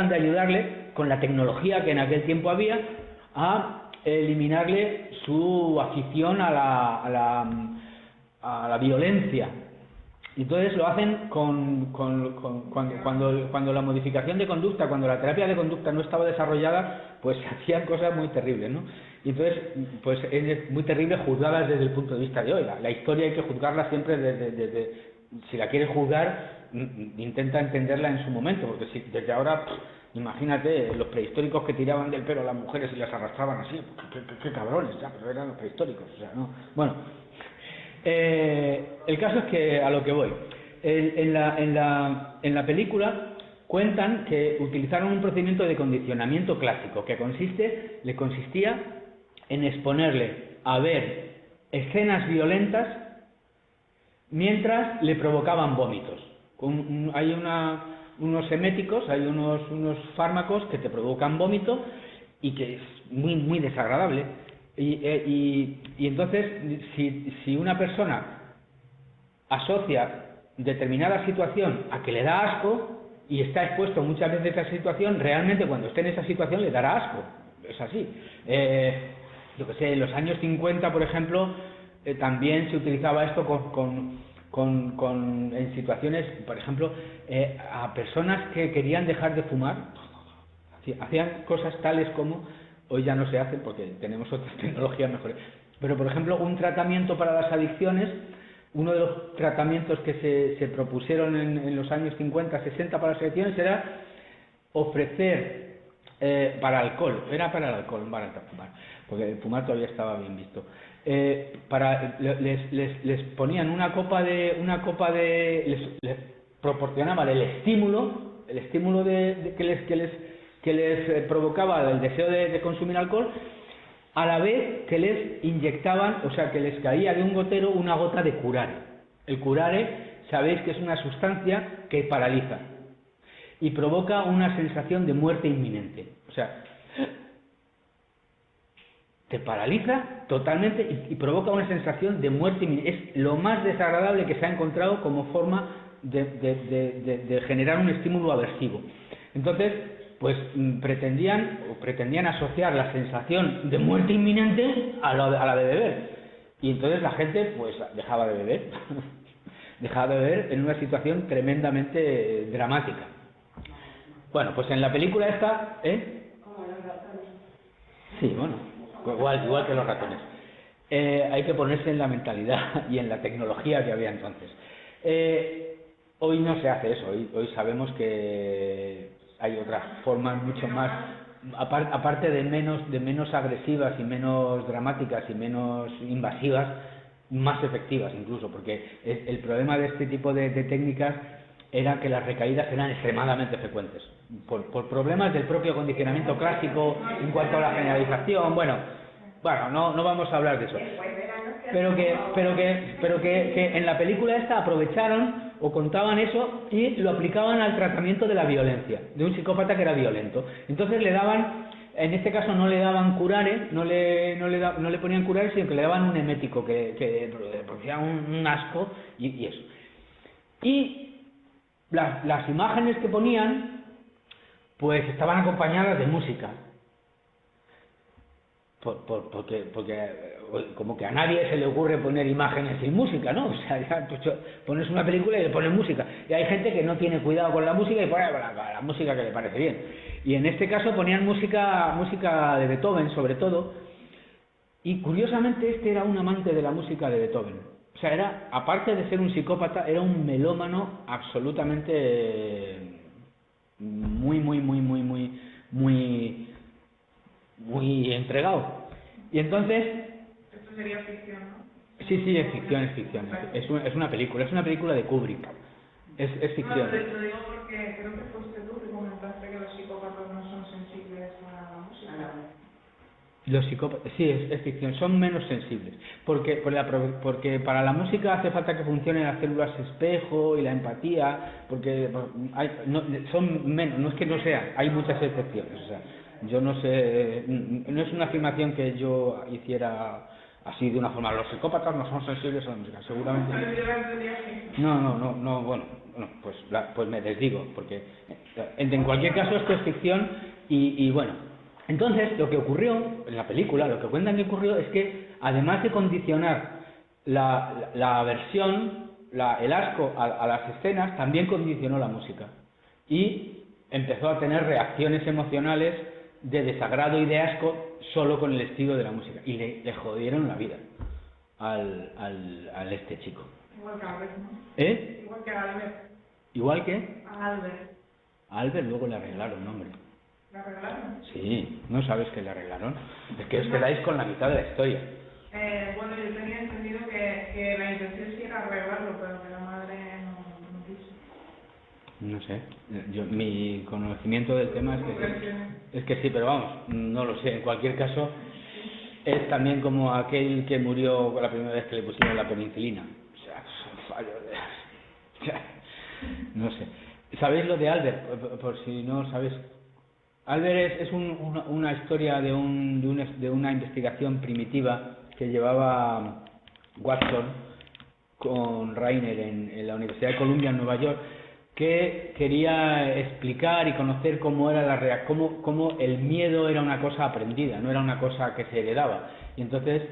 de ayudarle con la tecnología que en aquel tiempo había a eliminarle su afición a la violencia. Y entonces lo hacen cuando la modificación de conducta, cuando la terapia de conducta no estaba desarrollada, pues se hacían cosas muy terribles, ¿no? Y entonces, pues es muy terrible juzgarlas desde el punto de vista de hoy. La historia hay que juzgarla siempre desde si la quieres juzgar, intenta entenderla en su momento, porque si desde ahora, imagínate, los prehistóricos que tiraban del pelo a las mujeres y las arrastraban así, qué cabrones, ya, pero eran los prehistóricos, o sea, ¿no? Bueno, el caso es que a lo que voy, en la película cuentan que utilizaron un procedimiento de condicionamiento clásico que le consistía en exponerle a ver escenas violentas mientras le provocaban vómitos. Hay unos eméticos, hay unos fármacos que te provocan vómito y que es muy, muy desagradable. Y entonces, si una persona asocia determinada situación a que le da asco y está expuesto muchas veces a esa situación, realmente cuando esté en esa situación le dará asco. Es así. Yo que sé, en los años 50, por ejemplo, también se utilizaba esto en situaciones, por ejemplo, a personas que querían dejar de fumar, hacían cosas tales como, hoy ya no se hacen porque tenemos otras tecnologías mejores, pero por ejemplo un tratamiento para las adicciones, uno de los tratamientos que se propusieron en los años 50, 60 para las adicciones era ofrecer para el alcohol, para fumar, porque el fumar todavía estaba bien visto. Les ponían una copa de les proporcionaban el estímulo que les provocaba el deseo de consumir alcohol, a la vez que les inyectaban, o sea, que les caía de un gotero una gota de curare. El curare, sabéis que es una sustancia que paraliza y provoca una sensación de muerte inminente. O sea, te paraliza totalmente y provoca una sensación de muerte inminente. Es lo más desagradable que se ha encontrado como forma de generar un estímulo aversivo. Entonces, pues pretendían asociar la sensación de muerte inminente a la de beber. Y entonces la gente, pues, dejaba de beber. Dejaba de beber en una situación tremendamente dramática. Bueno, pues en la película esta, Como los ratones. Sí, bueno, igual que los ratones. Hay que ponerse en la mentalidad y en la tecnología que había entonces. Hoy no se hace eso, hoy sabemos que hay otras formas mucho más, aparte de menos agresivas y menos dramáticas y menos invasivas, más efectivas incluso, porque el problema de este tipo de técnicas era que las recaídas eran extremadamente frecuentes, por problemas del propio condicionamiento clásico en cuanto a la generalización. Bueno, no vamos a hablar de eso. Pero que en la película esta aprovecharon o contaban eso y lo aplicaban al tratamiento de la violencia, de un psicópata que era violento. Entonces le daban, en este caso no le daban curare, no le ponían curare, sino que le daban un emético que producía un asco y eso. Y las imágenes que ponían, pues estaban acompañadas de música. Porque como que a nadie se le ocurre poner imágenes sin música, ¿no? O sea, ya pones una película y le pones música. Y hay gente que no tiene cuidado con la música y pone la música que le parece bien. Y en este caso ponían música de Beethoven, sobre todo. Y curiosamente este era un amante de la música de Beethoven. O sea, aparte de ser un psicópata, era un melómano absolutamente muy entregado. Y entonces... Esto sería ficción, ¿no? Sí, es ficción. Es una película de Kubrick. Es ficción. No, te lo digo porque creo que fuiste tú que comentaste que los psicópatas no son sensibles a la música. Los psicópatas, sí, es ficción, son menos sensibles, porque para la música hace falta que funcionen las células espejo y la empatía, porque son menos, no es que no sean, hay muchas excepciones, o sea, yo no sé, no es una afirmación que yo hiciera así de una forma, los psicópatas no son sensibles a la música, seguramente. No, bueno, pues me desdigo, porque en cualquier caso esto es ficción y bueno. Entonces, lo que ocurrió en la película, lo que cuentan que ocurrió es que, además de condicionar la aversión, el asco a las escenas, también condicionó la música. Y empezó a tener reacciones emocionales de desagrado y de asco solo con el estilo de la música. Y le jodieron la vida al este chico. Igual que Albert, ¿no? Igual que Albert. ¿Igual que? A Albert. A Albert luego le arreglaron, hombre. ¿La arreglaron? Sí, ¿no sabes que le arreglaron? Es que os quedáis con la mitad de la historia. Bueno, yo tenía entendido que la intención sí era arreglarlo, pero que la madre no quiso. No sé, mi conocimiento del tema es que sí, pero vamos, no lo sé. En cualquier caso, es también como aquel que murió la primera vez que le pusieron la penicilina. O sea, es un fallo de... No sé. ¿Sabéis lo de Albert? Por si no sabéis. Albert es una historia de una investigación primitiva que llevaba Watson con Rainer en la Universidad de Columbia en Nueva York, que quería explicar y conocer cómo era cómo el miedo era una cosa aprendida, no era una cosa que se heredaba. Y entonces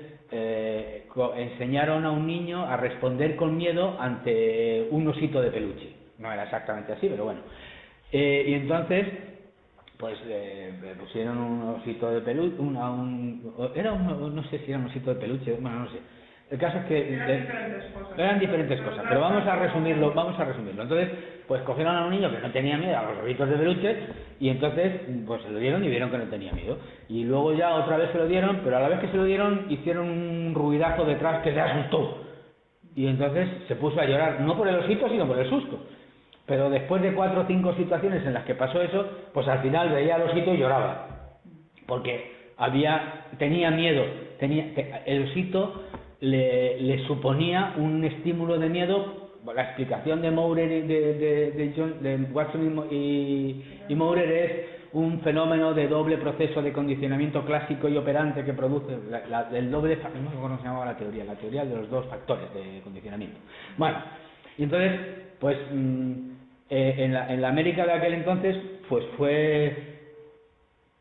enseñaron a un niño a responder con miedo ante un osito de peluche. No era exactamente así, pero bueno. Y entonces pues le pusieron un osito de peluche, no sé si era un osito de peluche, bueno, no sé. El caso es que eran diferentes cosas, pero vamos a resumirlo. Entonces, pues cogieron a un niño que no tenía miedo a los ositos de peluche y entonces pues se lo dieron y vieron que no tenía miedo. Y luego ya otra vez se lo dieron, pero a la vez que se lo dieron hicieron un ruidazo detrás que se asustó. Y entonces se puso a llorar, no por el osito, sino por el susto. Pero después de 4 o 5 situaciones en las que pasó eso, pues al final veía al osito y lloraba. Porque tenía miedo, el osito le suponía un estímulo de miedo. La explicación de Maurer de Watson y Maurer es un fenómeno de doble proceso de condicionamiento clásico y operante que produce el doble, no sé cómo se llamaba la teoría de los 2 factores de condicionamiento. Bueno, y entonces, pues en la América de aquel entonces, pues fue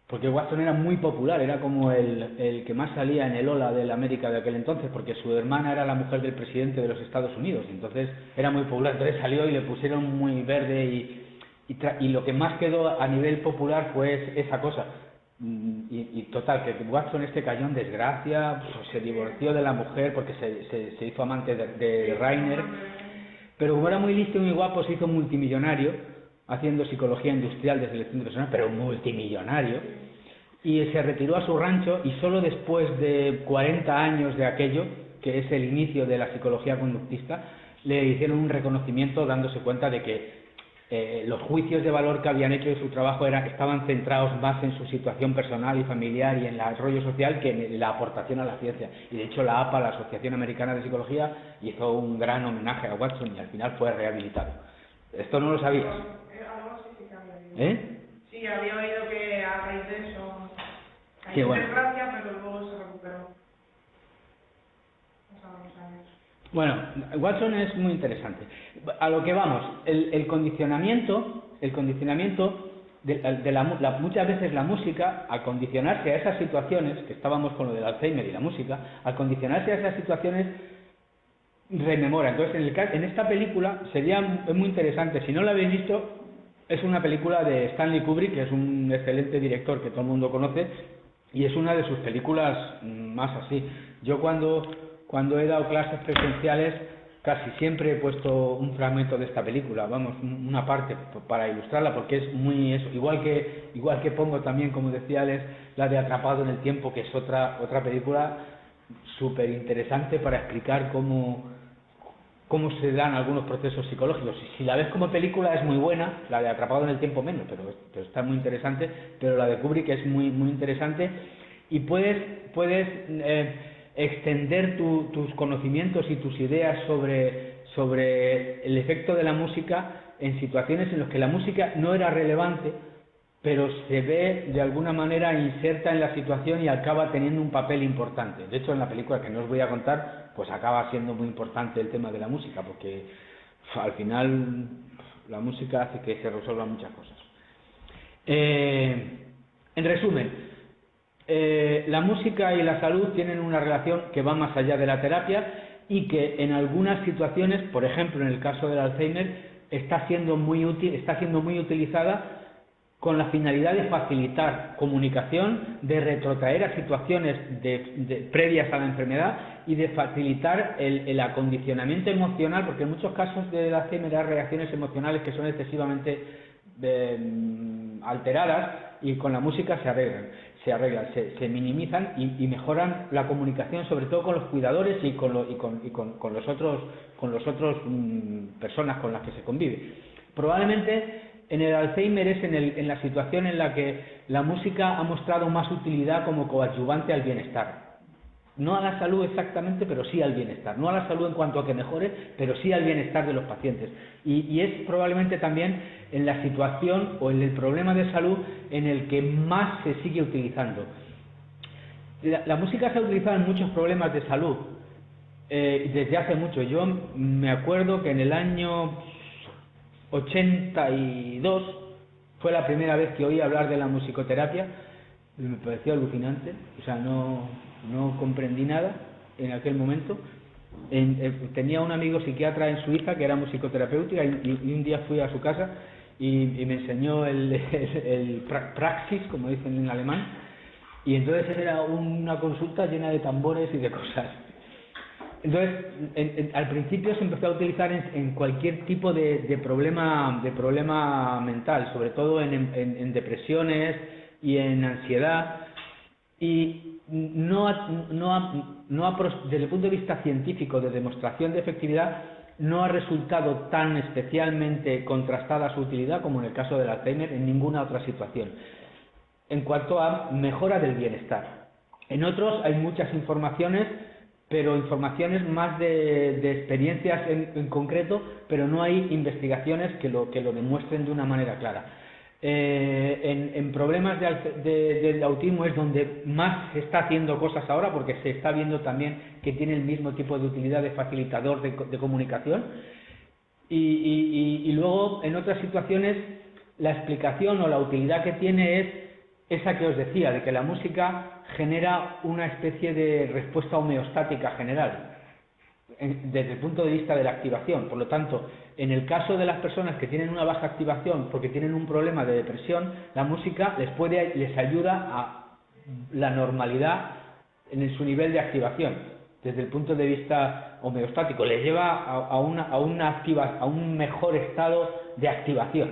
porque Watson era muy popular, era como el que más salía en el Ola de la América de aquel entonces, porque su hermana era la mujer del presidente de los Estados Unidos, y entonces era muy popular. Entonces salió y le pusieron muy verde y lo que más quedó a nivel popular fue esa cosa. Y total, que Watson cayó en desgracia, pues, se divorció de la mujer porque se hizo amante de Rainer, pero como era muy listo y muy guapo, se hizo multimillonario haciendo psicología industrial de selección de personas, pero multimillonario, y se retiró a su rancho, y solo después de 40 años de aquello, que es el inicio de la psicología conductista, le hicieron un reconocimiento dándose cuenta de que los juicios de valor que habían hecho de su trabajo estaban centrados más en su situación personal y familiar y en el rollo social que en la aportación a la ciencia. Y de hecho la APA, la Asociación Americana de Psicología, hizo un gran homenaje a Watson y al final fue rehabilitado. ¿Esto no lo sabías? Algo sí que había oído. Sí, había oído que a raíz de eso hay desgracia, pero luego se recuperó. Bueno, Watson es muy interesante. A lo que vamos, el condicionamiento muchas veces la música, al condicionarse a esas situaciones, que estábamos con lo del Alzheimer y la música, al condicionarse a esas situaciones rememora. Entonces, en esta película es muy interesante. Si no la habéis visto, es una película de Stanley Kubrick, que es un excelente director que todo el mundo conoce, y es una de sus películas más así. Yo cuando he dado clases presenciales, casi siempre he puesto un fragmento de esta película, vamos, una parte para ilustrarla, porque es muy eso. Igual que pongo también, como decía Alex, la de Atrapado en el Tiempo, que es otra película súper interesante para explicar cómo se dan algunos procesos psicológicos. Si la ves como película es muy buena, la de Atrapado en el Tiempo menos, pero está muy interesante, pero la de Kubrick es muy, muy interesante. y puedes extender tus conocimientos y tus ideas sobre el efecto de la música en situaciones en las que la música no era relevante, pero se ve de alguna manera inserta en la situación y acaba teniendo un papel importante. De hecho, en la película, que no os voy a contar, pues acaba siendo muy importante el tema de la música, porque al final la música hace que se resuelvan muchas cosas. En resumen, la música y la salud tienen una relación que va más allá de la terapia y que en algunas situaciones, por ejemplo en el caso del Alzheimer, está siendo muy utilizada con la finalidad de facilitar comunicación, de retrotraer a situaciones previas a la enfermedad y de facilitar el acondicionamiento emocional, porque en muchos casos del Alzheimer hay reacciones emocionales que son excesivamente alteradas y con la música se arreglan, se minimizan y mejoran la comunicación, sobre todo con los cuidadores y con los otros personas con las que se convive. Probablemente en el Alzheimer es en la situación en la que la música ha mostrado más utilidad como coadyuvante al bienestar. No a la salud exactamente, pero sí al bienestar. No a la salud en cuanto a que mejore, pero sí al bienestar de los pacientes. Y es probablemente también en la situación o en el problema de salud en el que más se sigue utilizando. La música se ha utilizado en muchos problemas de salud desde hace mucho. Yo me acuerdo que en el año 82 fue la primera vez que oí hablar de la musicoterapia y me pareció alucinante, o sea, no comprendí nada en aquel momento. Tenía un amigo psiquiatra en Suiza que era musicoterapéutica y un día fui a su casa y me enseñó el praxis, como dicen en alemán, y entonces era una consulta llena de tambores y de cosas. Entonces, al principio se empezó a utilizar en cualquier tipo de problema mental, sobre todo en depresiones y en ansiedad, y desde el punto de vista científico de demostración de efectividad, no ha resultado tan especialmente contrastada su utilidad como en el caso del Alzheimer en ninguna otra situación. En cuanto a mejora del bienestar, en otros hay muchas informaciones, pero informaciones más de experiencias en concreto, pero no hay investigaciones que lo demuestren de una manera clara. En problemas del autismo es donde más se está haciendo cosas ahora, porque se está viendo también que tiene el mismo tipo de utilidad de facilitador de comunicación. Y luego, en otras situaciones, la explicación o la utilidad que tiene es esa que os decía, de que la música genera una especie de respuesta homeostática general desde el punto de vista de la activación. Por lo tanto, en el caso de las personas que tienen una baja activación porque tienen un problema de depresión, la música les ayuda a la normalidad en su nivel de activación desde el punto de vista homeostático, les lleva a un mejor estado de activación,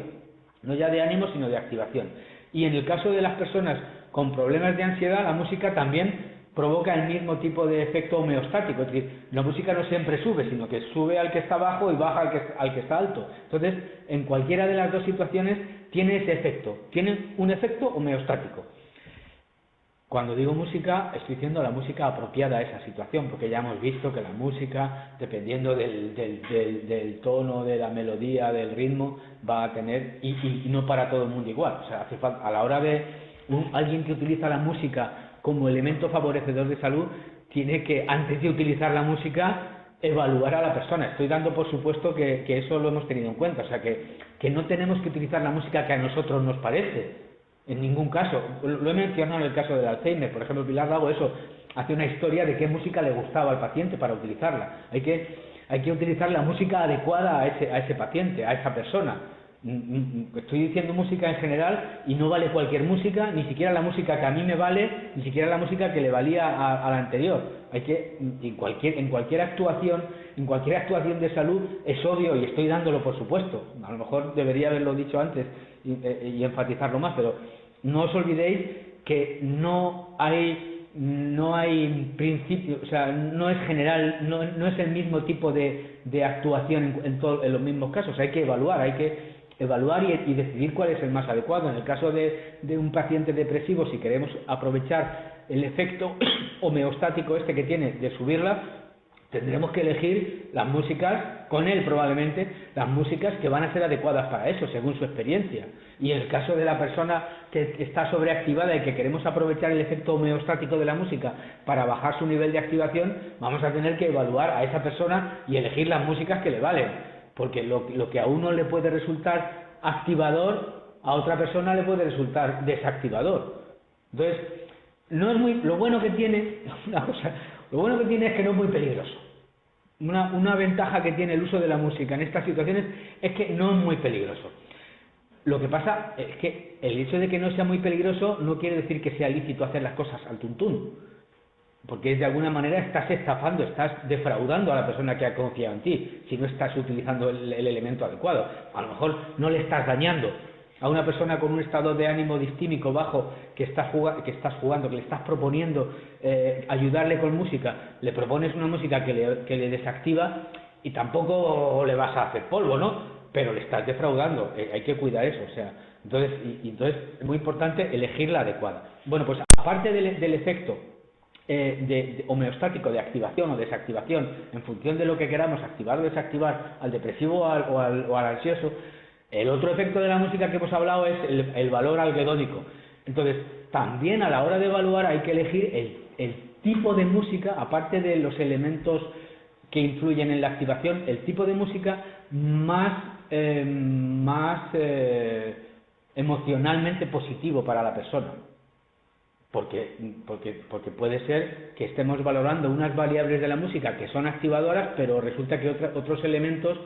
no ya de ánimo sino de activación. Y en el caso de las personas con problemas de ansiedad, la música también provoca el mismo tipo de efecto homeostático, es decir, la música no siempre sube, sino que sube al que está bajo y baja al que está alto. Entonces, en cualquiera de las dos situaciones tiene ese efecto, tiene un efecto homeostático. Cuando digo música, estoy diciendo la música apropiada a esa situación, porque ya hemos visto que la música, dependiendo del tono, de la melodía, del ritmo, va a tener, y no para todo el mundo igual. O sea, hace falta, a la hora de alguien que utiliza la música como elemento favorecedor de salud, tiene que, antes de utilizar la música, evaluar a la persona. Estoy dando por supuesto que eso lo hemos tenido en cuenta, o sea, que no tenemos que utilizar la música que a nosotros nos parece, en ningún caso. Lo he mencionado en el caso del Alzheimer, por ejemplo, Pilar Lago hace una historia de qué música le gustaba al paciente para utilizarla. Hay que utilizar la música adecuada a ese paciente, a esa persona. Estoy diciendo música en general y no vale cualquier música, ni siquiera la música que a mí me vale, ni siquiera la música que le valía a la anterior. Hay que, en cualquier actuación de salud es obvio, y estoy dándolo por supuesto, a lo mejor debería haberlo dicho antes y enfatizarlo más, pero no os olvidéis que no hay principio, o sea, no es general, no es el mismo tipo de actuación en los mismos casos. Hay que evaluar, hay que evaluar y decidir cuál es el más adecuado. En el caso de un paciente depresivo, si queremos aprovechar el efecto homeostático este que tiene de subirla, tendremos que elegir las músicas, con él probablemente, las músicas que van a ser adecuadas para eso, según su experiencia. Y en el caso de la persona que está sobreactivada y que queremos aprovechar el efecto homeostático de la música para bajar su nivel de activación, vamos a tener que evaluar a esa persona y elegir las músicas que le valen. Porque lo que a uno le puede resultar activador, a otra persona le puede resultar desactivador. Entonces, no es muy, lo bueno que tiene, lo bueno que tiene es que no es muy peligroso. Una ventaja que tiene el uso de la música en estas situaciones es que no es muy peligroso. Lo que pasa es que el hecho de que no sea muy peligroso no quiere decir que sea lícito hacer las cosas al tuntún, porque de alguna manera estás estafando, estás defraudando a la persona que ha confiado en ti, si no estás utilizando el elemento adecuado. A lo mejor no le estás dañando a una persona con un estado de ánimo distímico bajo que estás jugando, que le estás proponiendo ayudarle con música, le propones una música que le desactiva y tampoco le vas a hacer polvo, ¿no? Pero le estás defraudando, hay que cuidar eso, o sea, entonces es muy importante elegir la adecuada. Bueno, pues aparte del efecto de homeostático de activación o desactivación en función de lo que queramos activar o desactivar al depresivo o al ansioso, el otro efecto de la música que hemos hablado es el valor algedónico. Entonces, también a la hora de evaluar hay que elegir el tipo de música, aparte de los elementos que influyen en la activación, el tipo de música más emocionalmente positivo para la persona. Porque puede ser que estemos valorando unas variables de la música que son activadoras, pero resulta que otros elementos,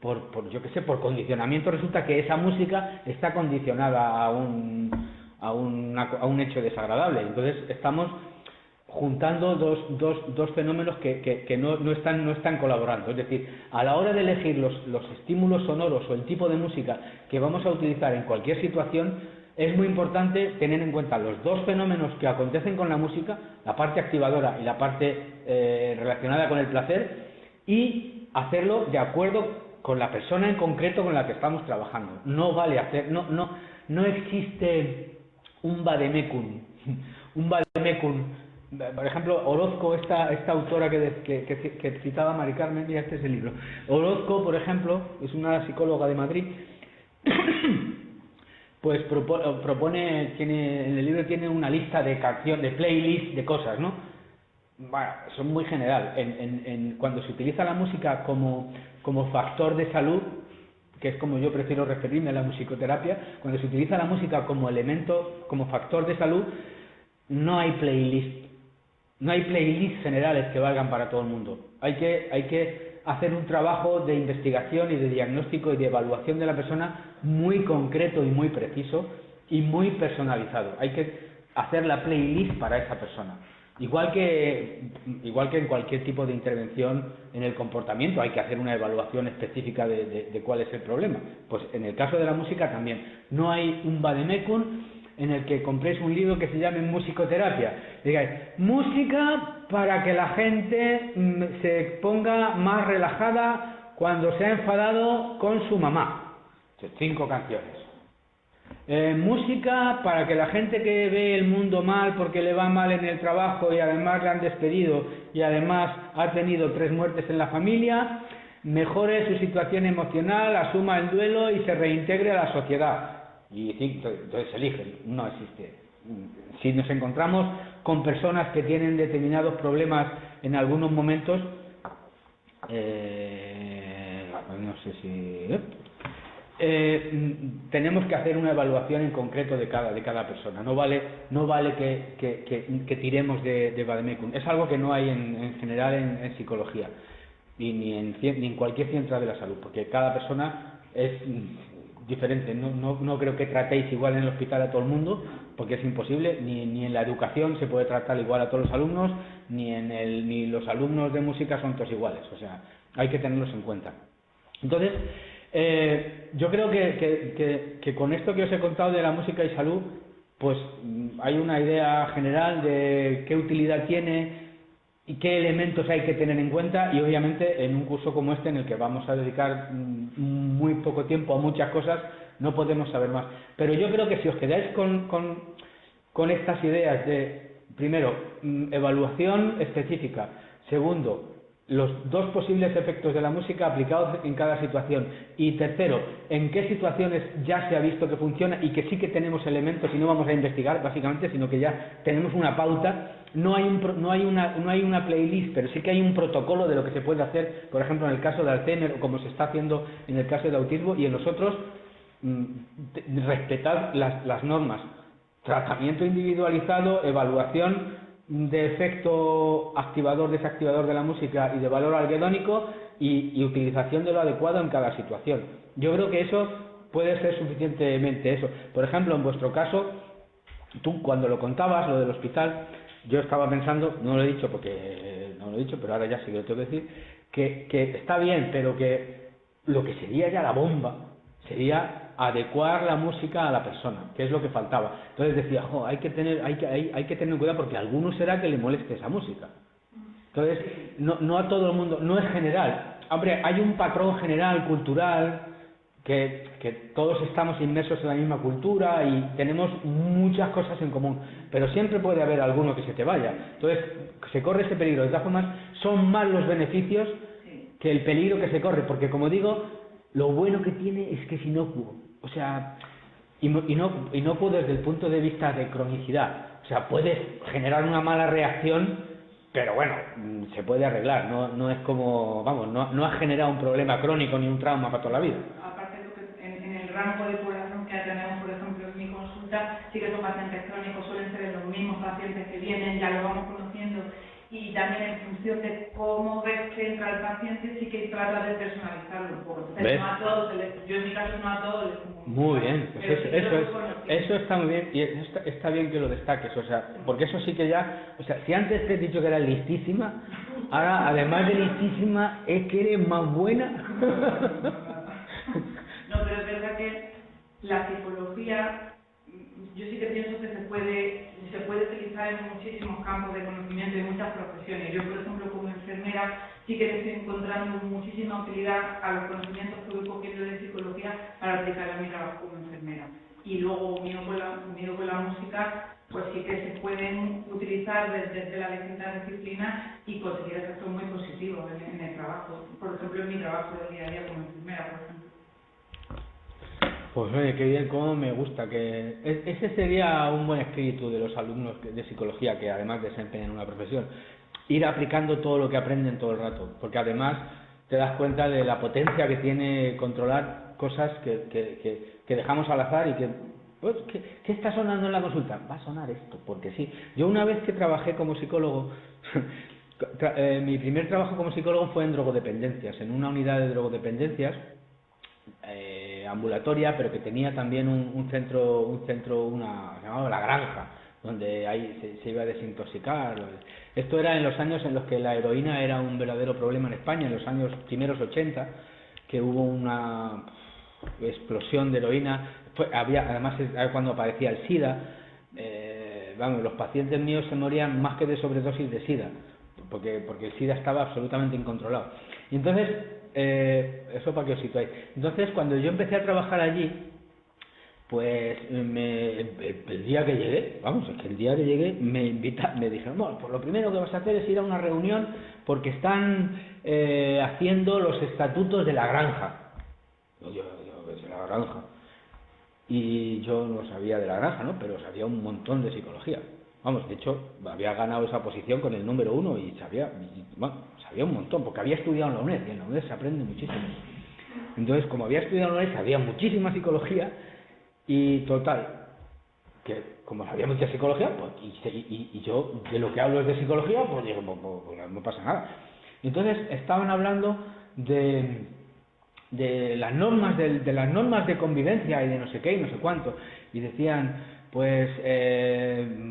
por condicionamiento, resulta que esa música está condicionada a un hecho desagradable. Entonces estamos juntando dos fenómenos que no están colaborando. Es decir, a la hora de elegir los estímulos sonoros o el tipo de música que vamos a utilizar en cualquier situación, es muy importante tener en cuenta los dos fenómenos que acontecen con la música, la parte activadora y la parte relacionada con el placer, y hacerlo de acuerdo con la persona en concreto con la que estamos trabajando. No vale no existe un vademecum. Un vademecum. Por ejemplo, Orozco, esta autora que citaba Mari Carmen, y este es el libro. Orozco, por ejemplo, es una psicóloga de Madrid, pues propone, en el libro tiene una lista de canciones, de playlist de cosas, ¿no? Bueno, son muy general. Cuando se utiliza la música como factor de salud, que es como yo prefiero referirme a la musicoterapia, cuando se utiliza la música como elemento, como factor de salud, no hay playlist. No hay playlists generales que valgan para todo el mundo. Hay que hacer un trabajo de investigación y de diagnóstico y de evaluación de la persona muy concreto y muy preciso y muy personalizado. Hay que hacer la playlist para esa persona. Igual que en cualquier tipo de intervención en el comportamiento, hay que hacer una evaluación específica de cuál es el problema. Pues en el caso de la música también. No hay un vademecum en el que compréis un libro que se llame musicoterapia. Digáis, música para que la gente se ponga más relajada cuando se ha enfadado con su mamá. 5 canciones. Música para que la gente que ve el mundo mal porque le va mal en el trabajo y además le han despedido y además ha tenido 3 muertes en la familia, mejore su situación emocional, asuma el duelo y se reintegre a la sociedad. Y entonces eligen, no existe. Si nos encontramos con personas que tienen determinados problemas en algunos momentos, no sé si... tenemos que hacer una evaluación en concreto de cada persona. No vale que tiremos de vademecum. Es algo que no hay en general en psicología ni en cualquier ciencia de la salud, porque cada persona es diferente. No creo que tratéis igual en el hospital a todo el mundo, porque es imposible. Ni en la educación se puede tratar igual a todos los alumnos, ni los alumnos de música son todos iguales. O sea, hay que tenerlos en cuenta. Entonces, yo creo que con esto que os he contado de la música y salud, pues hay una idea general de qué utilidad tiene, y qué elementos hay que tener en cuenta, y obviamente en un curso como este en el que vamos a dedicar muy poco tiempo a muchas cosas no podemos saber más. Pero yo creo que si os quedáis con estas ideas de, primero, evaluación específica, segundo, los dos posibles efectos de la música aplicados en cada situación, y tercero, en qué situaciones ya se ha visto que funciona y que sí que tenemos elementos y no vamos a investigar básicamente, sino que ya tenemos una pauta. No hay una playlist, pero sí que hay un protocolo de lo que se puede hacer, por ejemplo en el caso de Alzheimer, o como se está haciendo en el caso de autismo, y en los otros respetar las normas, tratamiento individualizado, evaluación de efecto activador-desactivador de la música y de valor algedónico, y utilización de lo adecuado en cada situación. Yo creo que eso puede ser suficientemente eso. Por ejemplo, en vuestro caso, tú cuando lo contabas, lo del hospital, yo estaba pensando, no lo he dicho porque no lo he dicho, pero ahora ya sí que lo tengo que decir, que está bien, pero que lo que sería ya la bomba sería adecuar la música a la persona, que es lo que faltaba. Entonces decía, hay que tener cuidado porque a alguno será que le moleste esa música. Entonces, no a todo el mundo, no es general. Hombre, hay un patrón general, cultural, que todos estamos inmersos en la misma cultura y tenemos muchas cosas en común, pero siempre puede haber alguno que se te vaya. Entonces, se corre ese peligro. De todas formas, son más los beneficios que el peligro que se corre, porque como digo, lo bueno que tiene es que es inocuo. O sea, inocuo desde el punto de vista de cronicidad. O sea, puedes generar una mala reacción, pero bueno, se puede arreglar. No es como, vamos, no ha generado un problema crónico ni un trauma para toda la vida. Aparte de que en el rango de población que tenemos, por ejemplo, en mi consulta, sí que son pacientes crónicos, suelen ser los mismos pacientes que vienen, ya lo vamos conociendo, y también en función de cómo ves que entra el paciente, sí que trata de personalizarlo un poco. Entonces, no a todos, yo en mi caso no a todos les pongo. Muy bien, pues eso está muy bien, y está bien que lo destaques, o sea, porque eso sí que ya, o sea, si antes te he dicho que eras listísima, ahora además de listísima es que eres más buena. No, pero es verdad que la psicología, yo sí que pienso que se puede utilizar en muchísimos campos de conocimiento y muchas profesiones. Yo, por ejemplo, como enfermera, sí que estoy encontrando muchísima utilidad a los conocimientos que voy cogiendo de psicología para aplicar a mi trabajo como enfermera. Y luego, unido con la música, pues sí que se pueden utilizar desde las distintas disciplinas y conseguir efectos muy positivos en el trabajo. Por ejemplo, en mi trabajo del día a día como enfermera, por ejemplo. Pues oye, qué bien, cómo me gusta, que ese sería un buen espíritu de los alumnos de psicología que además desempeñan una profesión, ir aplicando todo lo que aprenden todo el rato, porque además te das cuenta de la potencia que tiene controlar cosas que dejamos al azar y que, pues, ¿qué está sonando en la consulta? Va a sonar esto, porque sí. Yo una vez que trabajé como psicólogo, mi primer trabajo como psicólogo fue en drogodependencias, en una unidad de drogodependencias, ambulatoria, pero que tenía también un centro, se llamaba La Granja, donde ahí se iba a desintoxicar. Esto era en los años en los que la heroína era un verdadero problema en España, en los años primeros 80, que hubo una explosión de heroína. Además cuando aparecía el SIDA, los pacientes míos se morían más que de sobredosis de SIDA, porque el SIDA estaba absolutamente incontrolado. Y entonces, eso para que os situáis. Entonces, cuando yo empecé a trabajar allí, pues el día que llegué, me dijeron, bueno, pues lo primero que vas a hacer es ir a una reunión porque están haciendo los estatutos de La Granja. Yo de La Granja. Y yo no sabía de La Granja, ¿no? Pero sabía un montón de psicología. Vamos, de hecho, había ganado esa posición con el número 1 y sabía un montón, porque había estudiado en la UNED, y en la UNED se aprende muchísimo. Entonces, como había estudiado en la UNED, sabía muchísima psicología, y total, que como sabía mucha psicología, pues, y yo de lo que hablo es de psicología, pues digo, pues no pasa nada. Y entonces estaban hablando de las normas de las normas de convivencia y de no sé qué y no sé cuánto, y decían, pues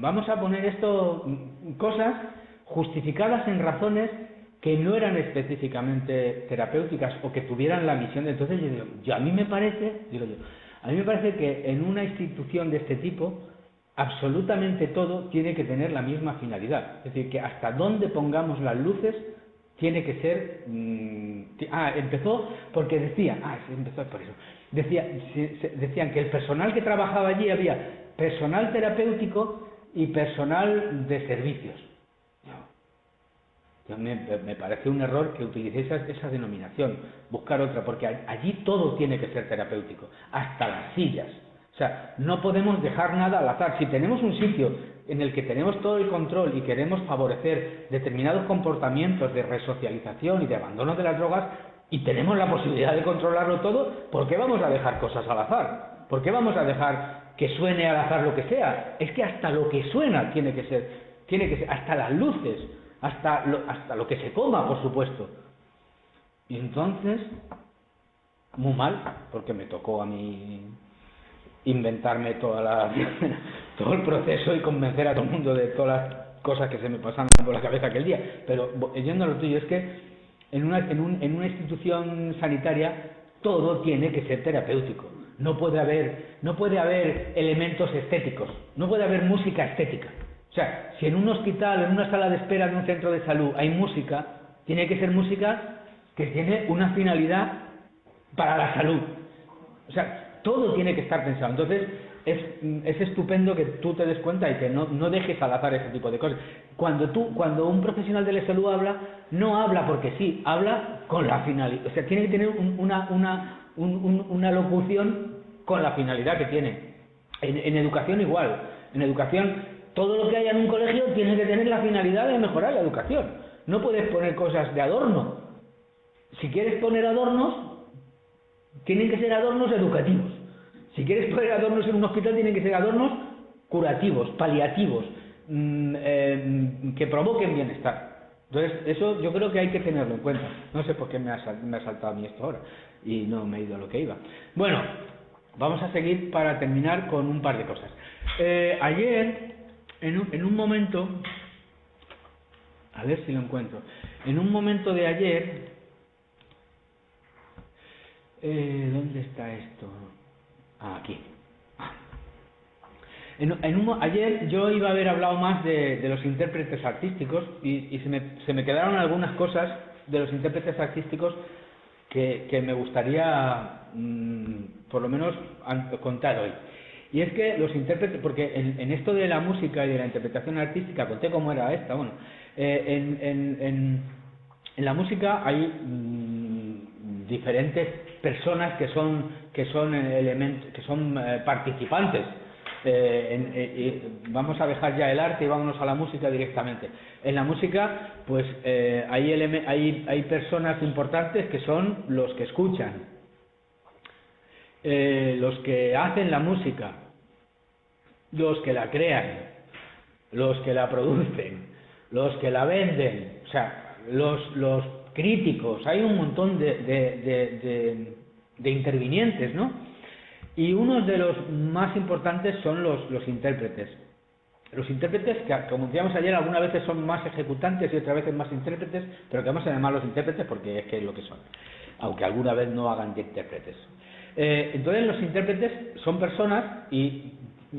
vamos a poner esto, cosas justificadas en razones que no eran específicamente terapéuticas o que tuvieran la misión de... Entonces yo digo, a mí me parece que en una institución de este tipo absolutamente todo tiene que tener la misma finalidad. Es decir, que hasta dónde pongamos las luces tiene que ser... empezó porque empezó por eso. Decían que el personal que trabajaba allí había personal terapéutico y personal de servicios. Me parece un error que utilicéis esa denominación, buscar otra, porque allí todo tiene que ser terapéutico, hasta las sillas. O sea, no podemos dejar nada al azar. Si tenemos un sitio en el que tenemos todo el control y queremos favorecer determinados comportamientos de resocialización y de abandono de las drogas, y tenemos la posibilidad de controlarlo todo, ¿por qué vamos a dejar cosas al azar? ¿Por qué vamos a dejar que suene al azar lo que sea? Es que hasta lo que suena tiene que ser, hasta las luces, hasta lo que se coma, por supuesto. Y entonces, muy mal, porque me tocó a mí inventarme todo el proceso y convencer a todo el mundo de todas las cosas que se me pasaban por la cabeza aquel día. Pero yendo a lo tuyo, es que en una institución sanitaria todo tiene que ser terapéutico. No puede haber elementos estéticos, no puede haber música estética. O sea, si en un hospital, en una sala de espera de un centro de salud hay música, tiene que ser música que tiene una finalidad para la salud. O sea, todo tiene que estar pensado. Entonces, es estupendo que tú te des cuenta y que no dejes al azar ese tipo de cosas. Cuando un profesional de la salud habla, no habla porque sí, habla con la finalidad. O sea, tiene que tener una locución con la finalidad que tiene. En educación igual. En educación, todo lo que haya en un colegio tiene que tener la finalidad de mejorar la educación. No puedes poner cosas de adorno. Si quieres poner adornos, tienen que ser adornos educativos. Si quieres poner adornos en un hospital, tienen que ser adornos curativos, paliativos, que provoquen bienestar. Entonces, eso yo creo que hay que tenerlo en cuenta. No sé por qué me ha saltado a mí esto ahora y no me he ido a lo que iba. Bueno, vamos a seguir para terminar con un par de cosas. Ayer, en un momento, a ver si lo encuentro, en un momento de ayer, ¿dónde está esto? Aquí. Ayer yo iba a haber hablado más de los intérpretes artísticos y se me quedaron algunas cosas de los intérpretes artísticos que me gustaría por lo menos contar hoy. Y es que los intérpretes, porque en esto de la música y de la interpretación artística, conté cómo era esta, bueno, en la música hay diferentes personas que son elementos, que son participantes. Vamos a dejar ya el arte y vámonos a la música directamente. En la música, pues hay personas importantes que son los que escuchan, los que hacen la música, los que la crean, los que la producen, los que la venden, o sea, los críticos. Hay un montón de intervinientes, ¿no? Y uno de los más importantes son los intérpretes. Los intérpretes, que como decíamos ayer, algunas veces son más ejecutantes y otras veces más intérpretes, pero que vamos a llamarlos intérpretes porque es que es lo que son, aunque alguna vez no hagan de intérpretes. Entonces los intérpretes son personas, y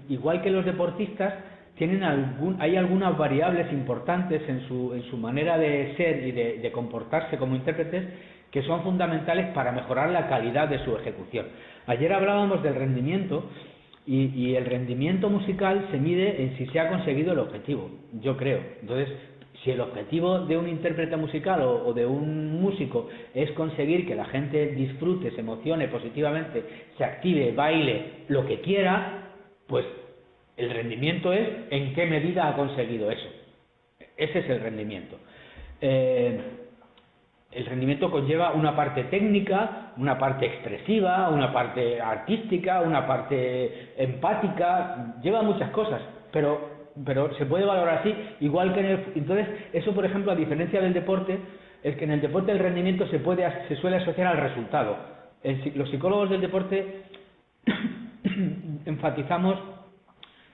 igual que los deportistas, hay algunas variables importantes en su manera de ser y de comportarse como intérpretes que son fundamentales para mejorar la calidad de su ejecución. Ayer hablábamos del rendimiento y el rendimiento musical se mide en si se ha conseguido el objetivo, yo creo. Entonces, si el objetivo de un intérprete musical o de un músico es conseguir que la gente disfrute, se emocione positivamente, se active, baile, lo que quiera, pues el rendimiento es en qué medida ha conseguido eso. Ese es el rendimiento. El rendimiento conlleva una parte técnica, una parte expresiva, una parte artística, una parte empática, lleva muchas cosas, pero se puede valorar así, igual que entonces, eso por ejemplo, a diferencia del deporte, es que en el deporte el rendimiento se suele asociar al resultado. Los psicólogos del deporte enfatizamos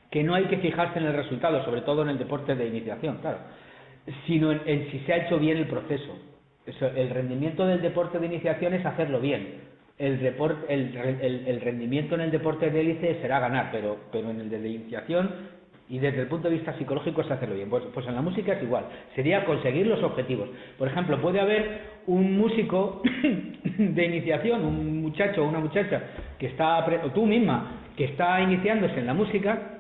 que no hay que fijarse en el resultado, sobre todo en el deporte de iniciación, claro, sino en si se ha hecho bien el proceso. El rendimiento del deporte de iniciación es hacerlo bien. el rendimiento en el deporte de élite será ganar, pero en el de la iniciación y desde el punto de vista psicológico es hacerlo bien. Pues en la música es igual, sería conseguir los objetivos. Por ejemplo, puede haber un músico de iniciación, un muchacho o una muchacha que está, o tú misma, que está iniciándose en la música,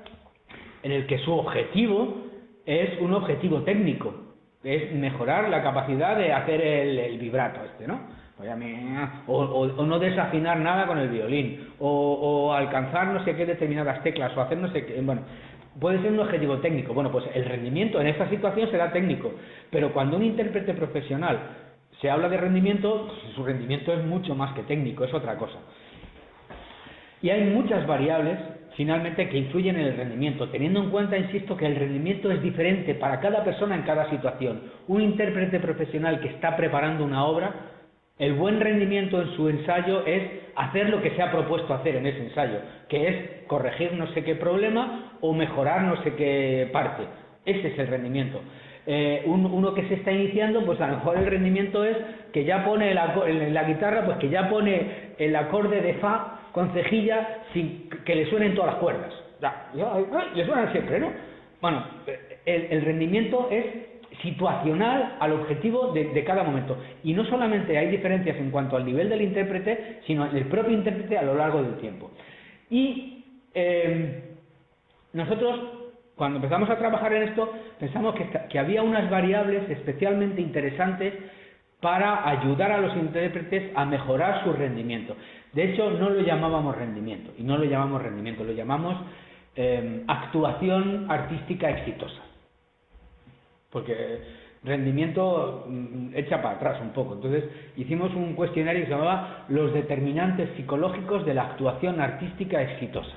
en el que su objetivo es un objetivo técnico, es mejorar la capacidad de hacer el vibrato ¿no? O no desafinar nada con el violín, o alcanzar no sé qué determinadas teclas, o hacer no sé qué, bueno, puede ser un objetivo técnico. Bueno, pues el rendimiento en esta situación será técnico, pero cuando un intérprete profesional se habla de rendimiento, su rendimiento es mucho más que técnico, es otra cosa. Y hay muchas variables, finalmente, que influyen en el rendimiento, teniendo en cuenta, insisto, que el rendimiento es diferente para cada persona en cada situación. Un intérprete profesional que está preparando una obra, el buen rendimiento en su ensayo es hacer lo que se ha propuesto hacer en ese ensayo, que es corregir no sé qué problema o mejorar no sé qué parte. Ese es el rendimiento. Uno que se está iniciando, pues a lo mejor el rendimiento es que ya pone en la guitarra, pues que ya pone el acorde de fa con cejilla sin que le suenen todas las cuerdas. Le suenan siempre, ¿no? Bueno, el rendimiento es situacional al objetivo de cada momento. Y no solamente hay diferencias en cuanto al nivel del intérprete, sino el propio intérprete a lo largo del tiempo. Y nosotros, cuando empezamos a trabajar en esto, pensamos que había unas variables especialmente interesantes para ayudar a los intérpretes a mejorar su rendimiento. De hecho, no lo llamábamos rendimiento, y no lo llamamos rendimiento, lo llamamos actuación artística exitosa. Porque rendimiento echa para atrás un poco. Entonces hicimos un cuestionario que se llamaba los determinantes psicológicos de la actuación artística exitosa.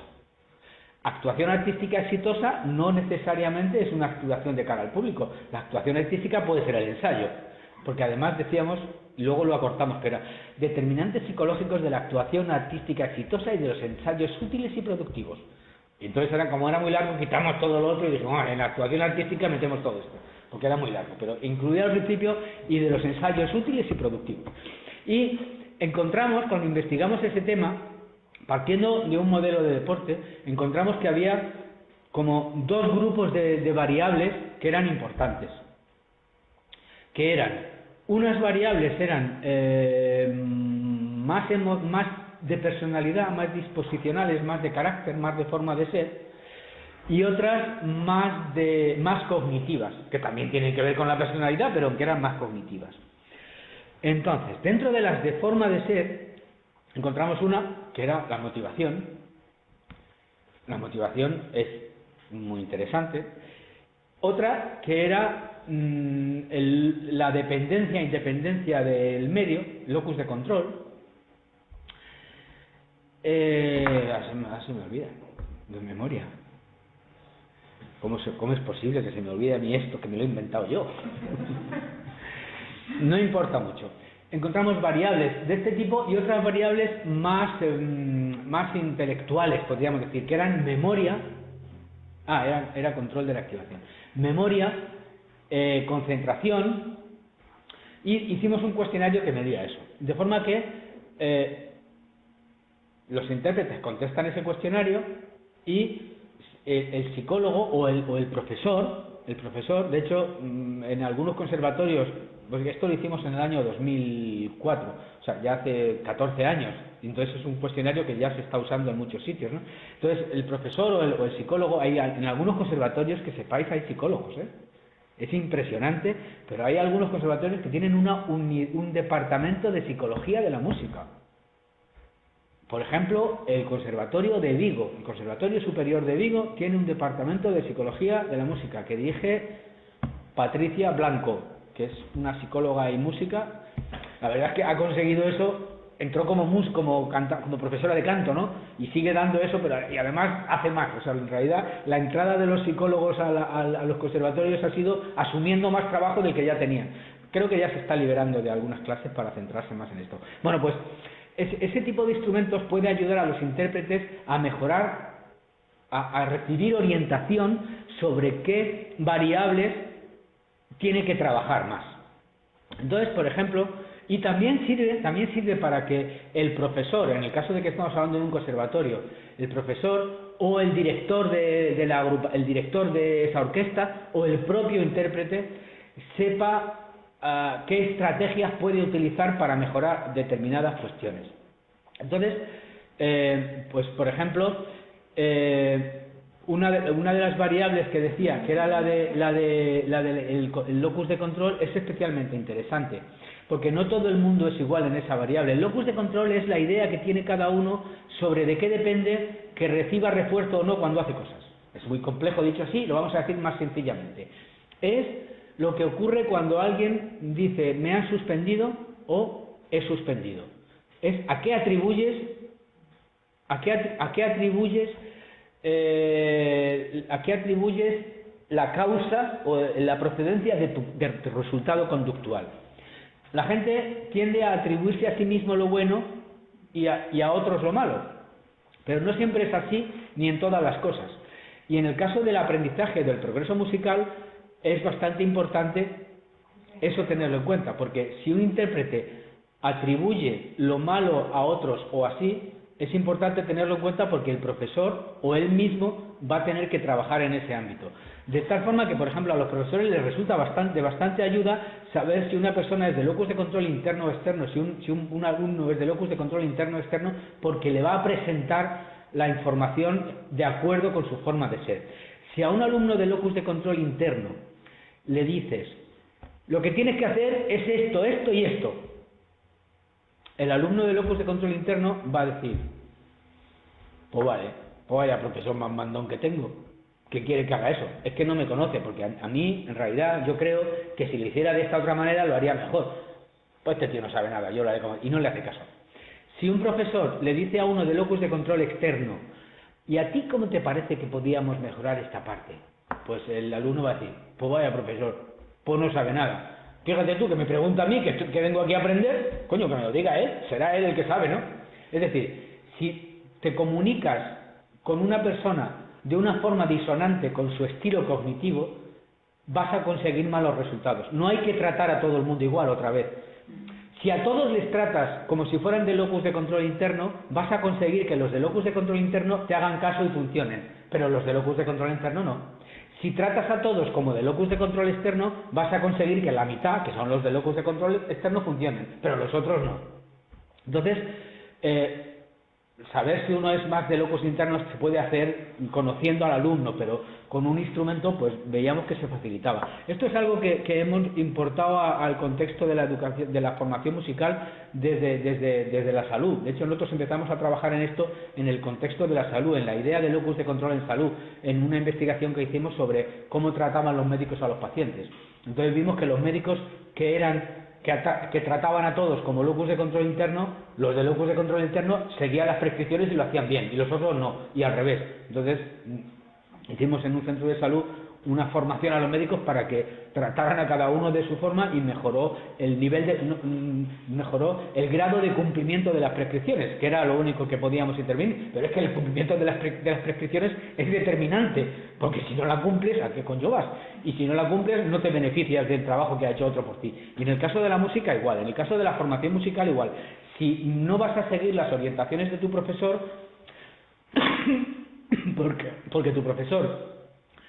Actuación artística exitosa no necesariamente es una actuación de cara al público. La actuación artística puede ser el ensayo, porque además decíamos, y luego lo acortamos, que era determinantes psicológicos de la actuación artística exitosa y de los ensayos útiles y productivos. Y entonces como era muy largo, quitamos todo lo otro y dijimos, en la actuación artística metemos todo esto, porque era muy largo, pero incluía al principio y de los ensayos útiles y productivos. Y encontramos, cuando investigamos ese tema, partiendo de un modelo de deporte, encontramos que había como dos grupos de variables que eran importantes, que eran, unas variables eran más de personalidad, más disposicionales, más de carácter, más de forma de ser, y otras más cognitivas, que también tienen que ver con la personalidad, pero que eran más cognitivas. Entonces, dentro de las de forma de ser, encontramos una que era la motivación. La motivación es muy interesante. Otra que era la dependencia e independencia del medio, locus de control. Así me olvida, de memoria. ¿Cómo es posible que se me olvide a mí esto, que me lo he inventado yo? No importa mucho. Encontramos variables de este tipo y otras variables más intelectuales, podríamos decir, que eran memoria. Era control de la activación. Memoria, concentración, y hicimos un cuestionario que medía eso. De forma que los intérpretes contestan ese cuestionario y el psicólogo o el profesor, de hecho, en algunos conservatorios, porque esto lo hicimos en el año 2004, o sea, ya hace 14 años, y entonces es un cuestionario que ya se está usando en muchos sitios, ¿no? Entonces, el profesor o el psicólogo, en algunos conservatorios, que sepáis, hay psicólogos, ¿eh? Es impresionante, pero hay algunos conservatorios que tienen un departamento de psicología de la música. Por ejemplo, el Conservatorio de Vigo, el Conservatorio Superior de Vigo, tiene un departamento de psicología de la música que dirige Patricia Blanco, que es una psicóloga y música. La verdad es que ha conseguido eso, entró como profesora de canto, ¿no? Y sigue dando eso, y además hace más. O sea, en realidad la entrada de los psicólogos a los conservatorios ha sido asumiendo más trabajo del que ya tenían. Creo que ya se está liberando de algunas clases para centrarse más en esto. Bueno, pues ese tipo de instrumentos puede ayudar a los intérpretes a mejorar, a recibir orientación sobre qué variables tiene que trabajar más. Entonces, por ejemplo, Y también sirve para que el profesor, en el caso de que estamos hablando de un conservatorio, el profesor o el director el director de esa orquesta o el propio intérprete sepa qué estrategias puede utilizar para mejorar determinadas cuestiones. Entonces, pues por ejemplo, una de las variables que decía, que era la del locus de control, es especialmente interesante, porque no todo el mundo es igual en esa variable. El locus de control es la idea que tiene cada uno sobre de qué depende que reciba refuerzo o no cuando hace cosas. Es muy complejo dicho así, lo vamos a decir más sencillamente. Es lo que ocurre cuando alguien dice me han suspendido o he suspendido. Es a qué atribuyes la causa o la procedencia de tu resultado conductual. La gente tiende a atribuirse a sí mismo lo bueno y a otros lo malo, pero no siempre es así ni en todas las cosas. Y en el caso del aprendizaje del progreso musical es bastante importante eso tenerlo en cuenta, porque si un intérprete atribuye lo malo a otros o así, es importante tenerlo en cuenta porque el profesor o él mismo va a tener que trabajar en ese ámbito. De tal forma que, por ejemplo, a los profesores les resulta bastante ayuda saber si una persona es de locus de control interno o externo, si un alumno es de locus de control interno o externo, porque le va a presentar la información de acuerdo con su forma de ser. Si a un alumno de locus de control interno le dices, lo que tienes que hacer es esto, esto y esto, el alumno de locus de control interno va a decir, pues vale, pues vaya profesor más mandón que tengo, que quiere que haga eso, es que no me conoce, porque a mí, en realidad, yo creo que si lo hiciera de esta otra manera lo haría mejor. Pues este tío no sabe nada, yo lo haré como... y no le hace caso. Si un profesor le dice a uno de locus de control externo, ¿y a ti cómo te parece que podíamos mejorar esta parte? Pues el alumno va a decir, pues vaya profesor, pues no sabe nada. Fíjate tú que me pregunta a mí, que vengo aquí a aprender, coño, que me lo diga él, será él el que sabe, ¿no? Es decir, si te comunicas con una persona de una forma disonante con su estilo cognitivo, vas a conseguir malos resultados. No hay que tratar a todo el mundo igual otra vez. Si a todos les tratas como si fueran de locus de control interno, vas a conseguir que los de locus de control interno te hagan caso y funcionen, pero los de locus de control interno no. Si tratas a todos como de locus de control externo, vas a conseguir que la mitad, que son los de locus de control externo, funcionen, pero los otros no. Entonces, saber si uno es más de locus internos se puede hacer conociendo al alumno, pero con un instrumento pues veíamos que se facilitaba. Esto es algo que hemos importado al contexto de la educación, de la formación musical desde la salud. De hecho, nosotros empezamos a trabajar en esto en el contexto de la salud, en la idea de locus de control en salud, en una investigación que hicimos sobre cómo trataban los médicos a los pacientes. Entonces vimos que los médicos que trataban a todos como locus de control interno, los de locus de control interno seguían las prescripciones y lo hacían bien, y los otros no, y al revés. Entonces, hicimos en un centro de salud una formación a los médicos para que trataran a cada uno de su forma y mejoró el mejoró el grado de cumplimiento de las prescripciones, que era lo único que podíamos intervenir. Pero es que el cumplimiento de las prescripciones es determinante, porque si no la cumples, ¿a qué coño vas? Y si no la cumples, no te beneficias del trabajo que ha hecho otro por ti. Y en el caso de la música, igual. En el caso de la formación musical, igual. Si no vas a seguir las orientaciones de tu profesor, porque tu profesor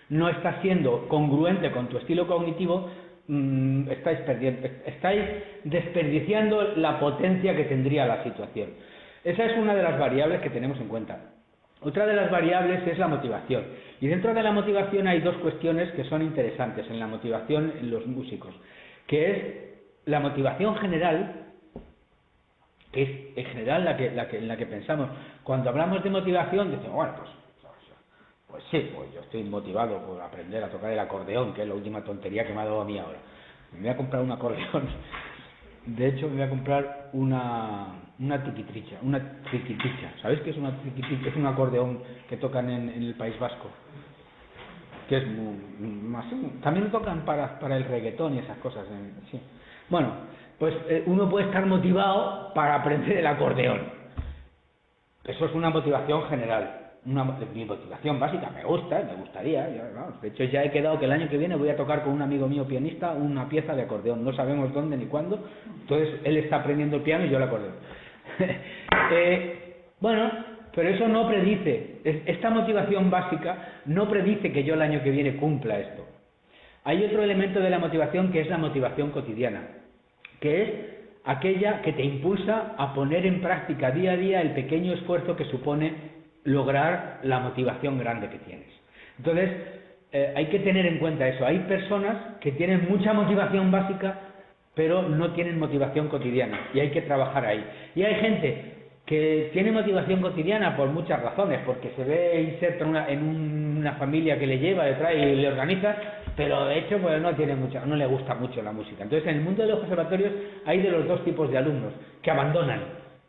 no está siendo congruente con tu estilo cognitivo, estáis desperdiciando la potencia que tendría la situación. Esa es una de las variables que tenemos en cuenta. Otra de las variables es la motivación. Y dentro de la motivación hay dos cuestiones que son interesantes en la motivación en los músicos, que es la motivación general, que es en general en la que pensamos. Cuando hablamos de motivación, decimos, bueno, pues sí, pues yo estoy motivado por aprender a tocar el acordeón, que es la última tontería que me ha dado a mí ahora. Me voy a comprar un acordeón. De hecho, me voy a comprar una tiquitricha. ¿Sabéis qué es una tiquitricha? Es un acordeón que tocan en el País Vasco. Que es más... También lo tocan para el reggaetón y esas cosas. Sí. Bueno, pues uno puede estar motivado para aprender el acordeón. Eso es una motivación general. mi motivación básica, me gustaría, vamos, de hecho ya he quedado que el año que viene voy a tocar con un amigo mío pianista una pieza de acordeón, no sabemos dónde ni cuándo, entonces él está aprendiendo el piano y yo el acordeón. Bueno, pero eso no predice, esta motivación básica no predice que yo el año que viene cumpla esto. Hay otro elemento de la motivación que es la motivación cotidiana, que es aquella que te impulsa a poner en práctica día a día el pequeño esfuerzo que supone lograr la motivación grande que tienes. Entonces, hay que tener en cuenta eso. Hay personas que tienen mucha motivación básica, pero no tienen motivación cotidiana, y hay que trabajar ahí. Y hay gente que tiene motivación cotidiana por muchas razones, porque se ve inserto en una familia que le lleva, le trae y le organiza, pero de hecho pues no le gusta mucho la música. Entonces, en el mundo de los conservatorios hay de los dos tipos de alumnos que abandonan: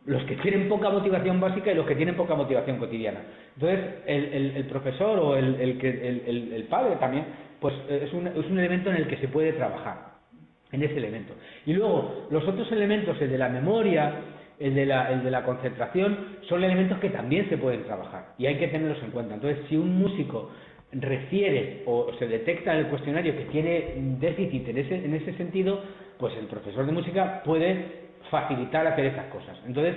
los que tienen poca motivación básica y los que tienen poca motivación cotidiana. Entonces, el profesor o el padre también, pues es un elemento en el que se puede trabajar, en ese elemento. Y luego, los otros elementos, el de la memoria, el de la concentración, son elementos que también se pueden trabajar y hay que tenerlos en cuenta. Entonces, si un músico refiere o se detecta en el cuestionario que tiene déficit en ese sentido, pues el profesor de música puede facilitar hacer esas cosas. Entonces,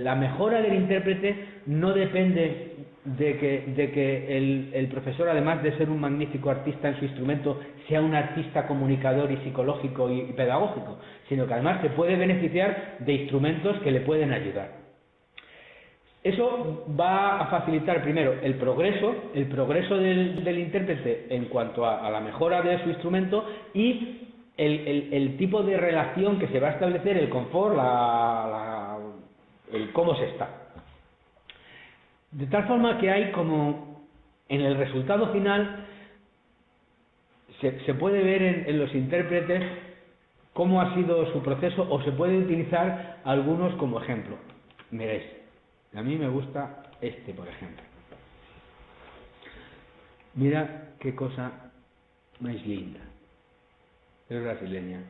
la mejora del intérprete no depende de que el profesor, además de ser un magnífico artista en su instrumento, sea un artista comunicador y psicológico y pedagógico, sino que además se puede beneficiar de instrumentos que le pueden ayudar. Eso va a facilitar primero el progreso del intérprete en cuanto a la mejora de su instrumento y el tipo de relación que se va a establecer, el confort, el cómo se está. De tal forma que hay como en el resultado final se puede ver en los intérpretes cómo ha sido su proceso, o se puede utilizar algunos como ejemplo. Miréis, a mí me gusta este, por ejemplo. Mira qué cosa más linda. Es brasileña.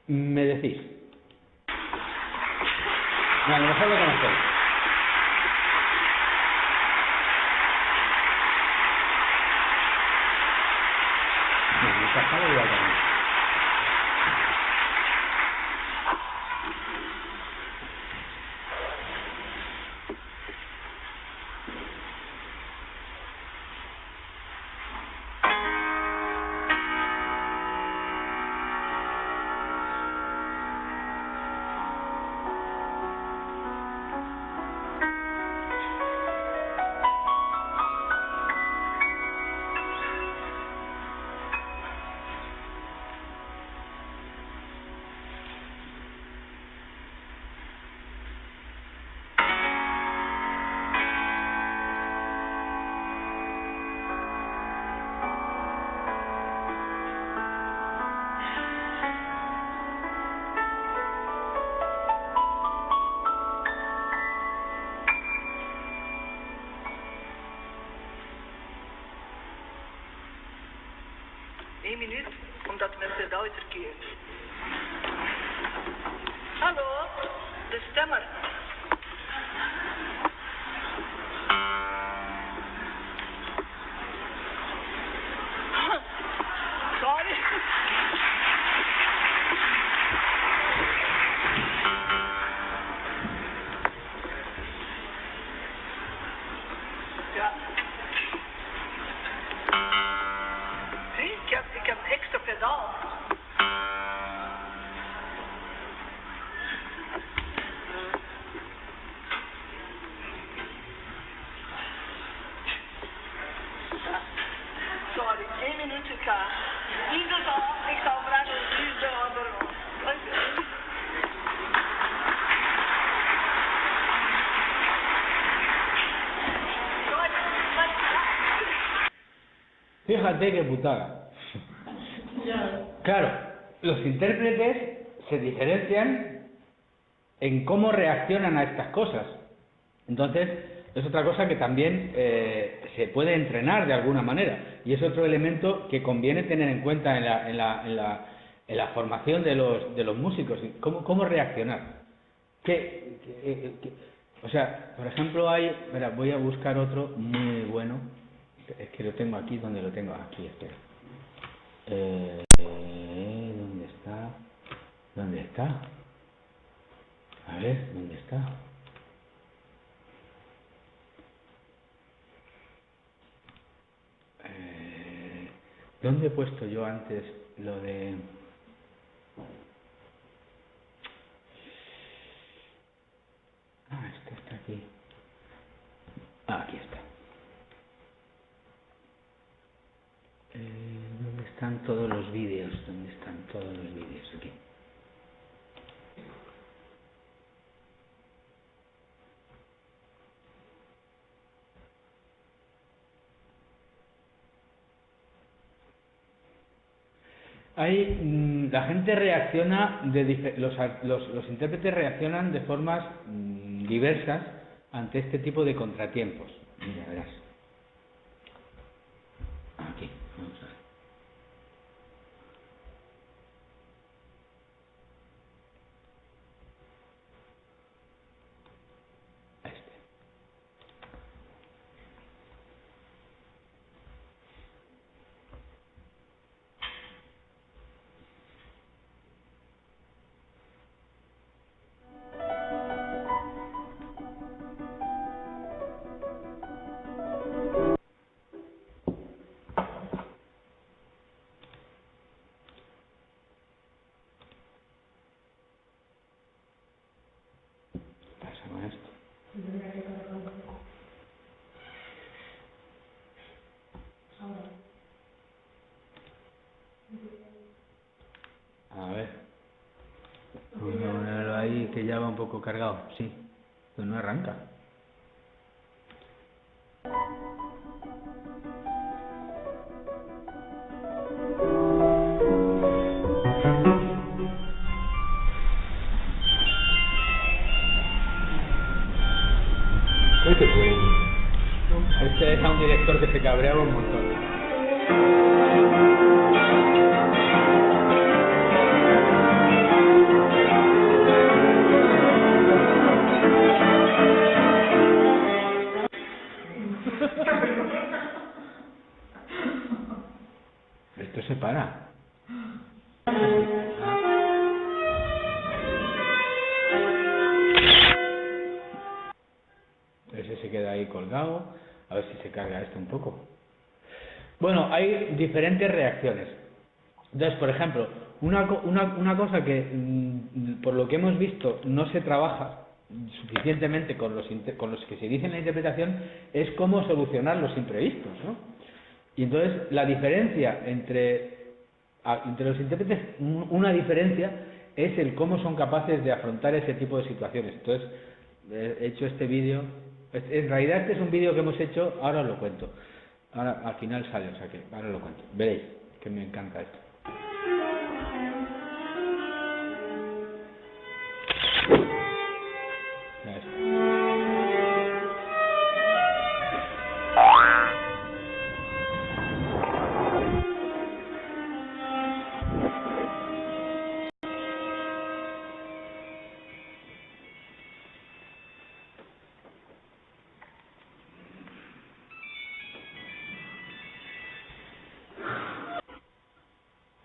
Me decís. No, a lo mejor lo conocéis. No, me pasaba igual también. Eén minuut, omdat mijn pedaal is verkeerd. Hallo, de stemmer. Sorry. Ja. Zie, ik heb een extra pedaal. Ja. Sorry, 1 minuut ik ga. Ik zal vragen wie de andere. Fíjate qué putada. Claro, los intérpretes se diferencian en cómo reaccionan a estas cosas. Entonces, es otra cosa que también se puede entrenar de alguna manera. Y es otro elemento que conviene tener en cuenta en la formación de los músicos. ¿Cómo reaccionar? O sea, por ejemplo hay... Mira, voy a buscar otro muy bueno. Es que lo tengo aquí, ¿dónde lo tengo? Aquí, espera. ¿Dónde está? ¿Dónde está? A ver, ¿dónde está? ¿Dónde he puesto yo antes lo de...? Esto está aquí. Aquí está. ¿Dónde están todos los vídeos? ¿Dónde están todos los vídeos? Aquí. La gente reacciona, los intérpretes reaccionan de formas diversas ante este tipo de contratiempos. Mira, verás. Aquí, vamos a ver. A ver, vamos a ponerlo ahí que ya va un poco cargado, sí, pero no arranca. Este es a un director que se cabreaba un montón. Esto se para. Ese se queda ahí colgado. A ver si se carga esto un poco. Bueno, hay diferentes reacciones. Entonces, por ejemplo, una cosa que, por lo que hemos visto, no se trabaja suficientemente con los que se dice en la interpretación, es cómo solucionar los imprevistos, ¿no? Y entonces, la diferencia entre los intérpretes, una diferencia es el cómo son capaces de afrontar ese tipo de situaciones. Entonces, he hecho este vídeo. En realidad este es un vídeo que hemos hecho, ahora os lo cuento. Ahora al final sale, o sea que ahora lo cuento. Veréis que me encanta esto. Ya ves.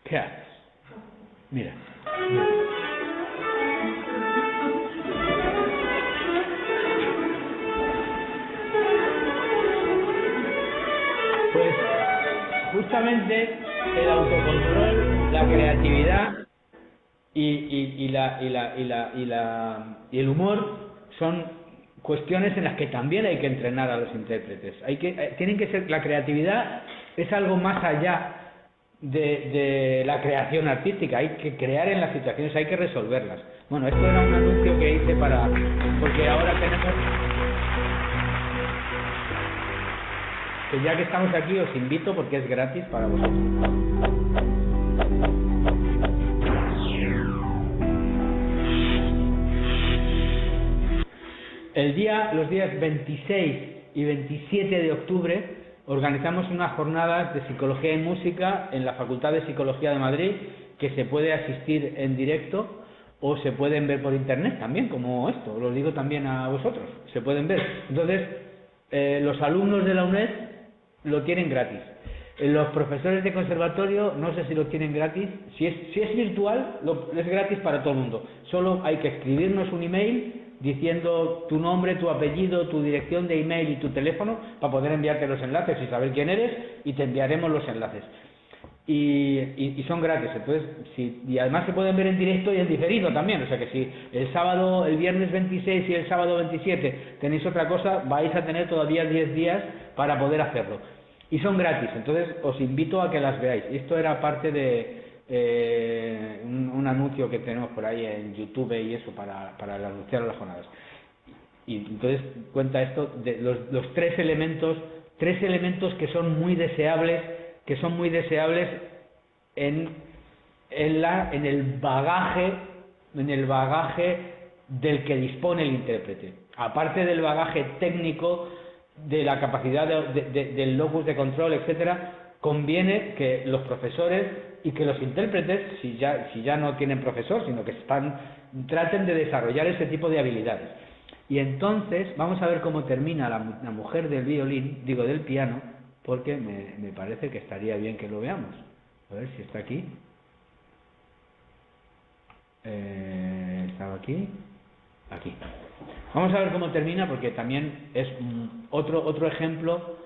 ¿Qué haces? Mira. Pues justamente el autocontrol, la creatividad y el humor son cuestiones en las que también hay que entrenar a los intérpretes. La creatividad es algo más allá de la creación artística, hay que crear en las situaciones, hay que resolverlas. Bueno, esto era un anuncio que hice porque ahora tenemos, que ya que estamos aquí os invito porque es gratis para vosotros. Los días 26 y 27 de octubre organizamos unas jornadas de Psicología y Música en la Facultad de Psicología de Madrid, que se puede asistir en directo o se pueden ver por internet también, como esto, lo digo también a vosotros, se pueden ver. Entonces, los alumnos de la UNED lo tienen gratis. Los profesores de conservatorio no sé si lo tienen gratis. Si es virtual, es gratis para todo el mundo. Solo hay que escribirnos un email diciendo tu nombre, tu apellido, tu dirección de email y tu teléfono para poder enviarte los enlaces y saber quién eres, y te enviaremos los enlaces. Y son gratis. Entonces, y además se pueden ver en directo y en diferido también. O sea que si el viernes 26 y el sábado 27 tenéis otra cosa, vais a tener todavía 10 días para poder hacerlo. Y son gratis, entonces os invito a que las veáis. Esto era parte de un anuncio que tenemos por ahí en YouTube y eso para anunciar las jornadas. Y entonces cuenta esto de los tres elementos que son muy deseables, en el bagaje del que dispone el intérprete. Aparte del bagaje técnico, de la capacidad del locus de control, etcétera, conviene que los profesores y que los intérpretes, si ya no tienen profesor, sino que traten de desarrollar ese tipo de habilidades. Y entonces vamos a ver cómo termina la mujer del del piano, porque me parece que estaría bien que lo veamos. A ver si está aquí. ¿Estaba aquí? Aquí. Vamos a ver cómo termina, porque también es otro ejemplo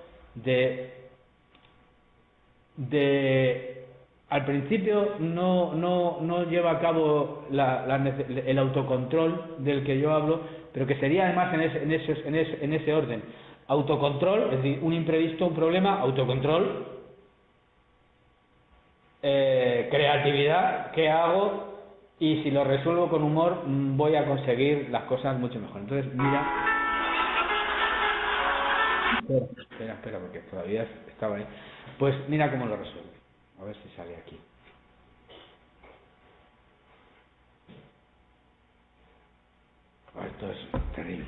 al principio no lleva a cabo el autocontrol del que yo hablo, pero que sería además en ese orden. Autocontrol, es decir, un imprevisto, un problema, autocontrol, creatividad, ¿qué hago? Y si lo resuelvo con humor, voy a conseguir las cosas mucho mejor. Entonces, mira... Espera, porque todavía estaba ahí. Pues mira cómo lo resuelve. A ver si sale aquí. Esto es terrible.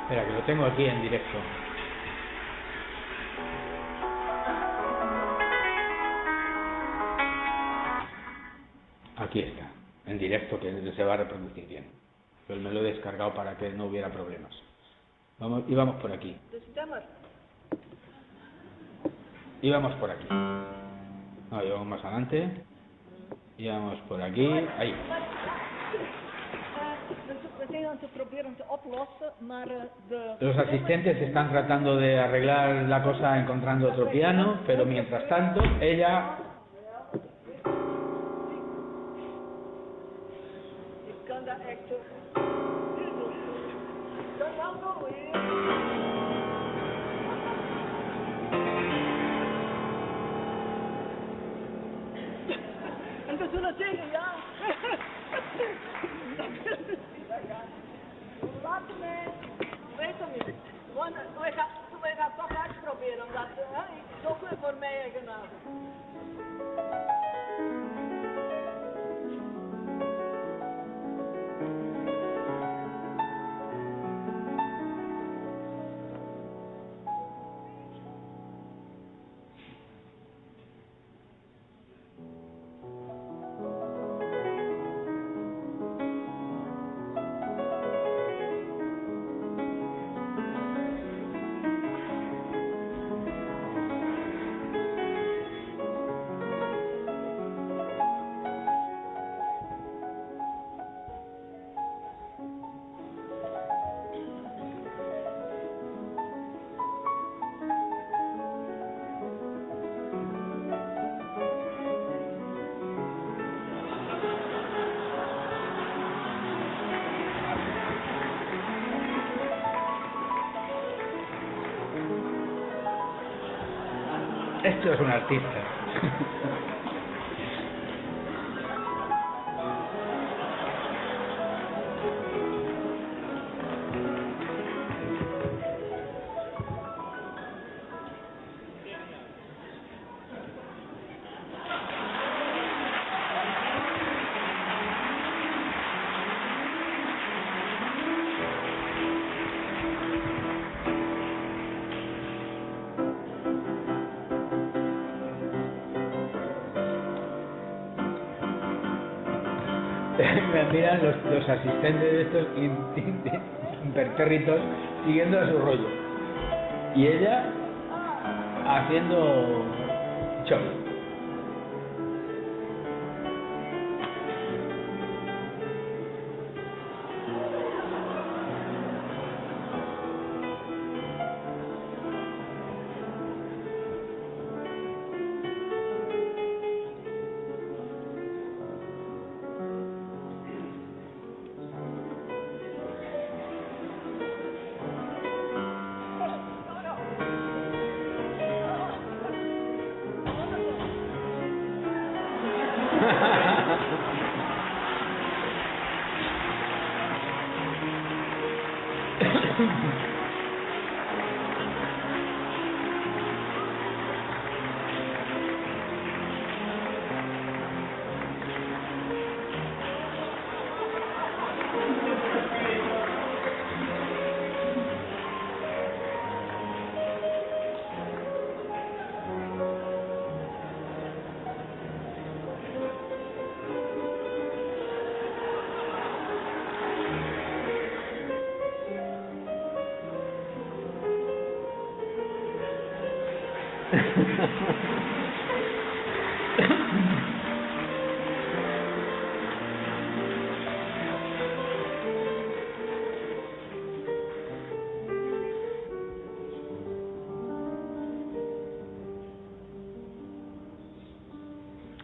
Espera, que lo tengo aquí en directo. Aquí está, en directo, que se va a reproducir bien. Pero me lo he descargado para que no hubiera problemas. Íbamos por aquí. Íbamos por aquí. No, íbamos más adelante. Íbamos por aquí. Ahí. Los asistentes están tratando de arreglar la cosa encontrando otro piano, pero mientras tanto, ella... Esto es un artista. me miran los asistentes de estos impertérritos siguiendo a su rollo. Y ella haciendo show.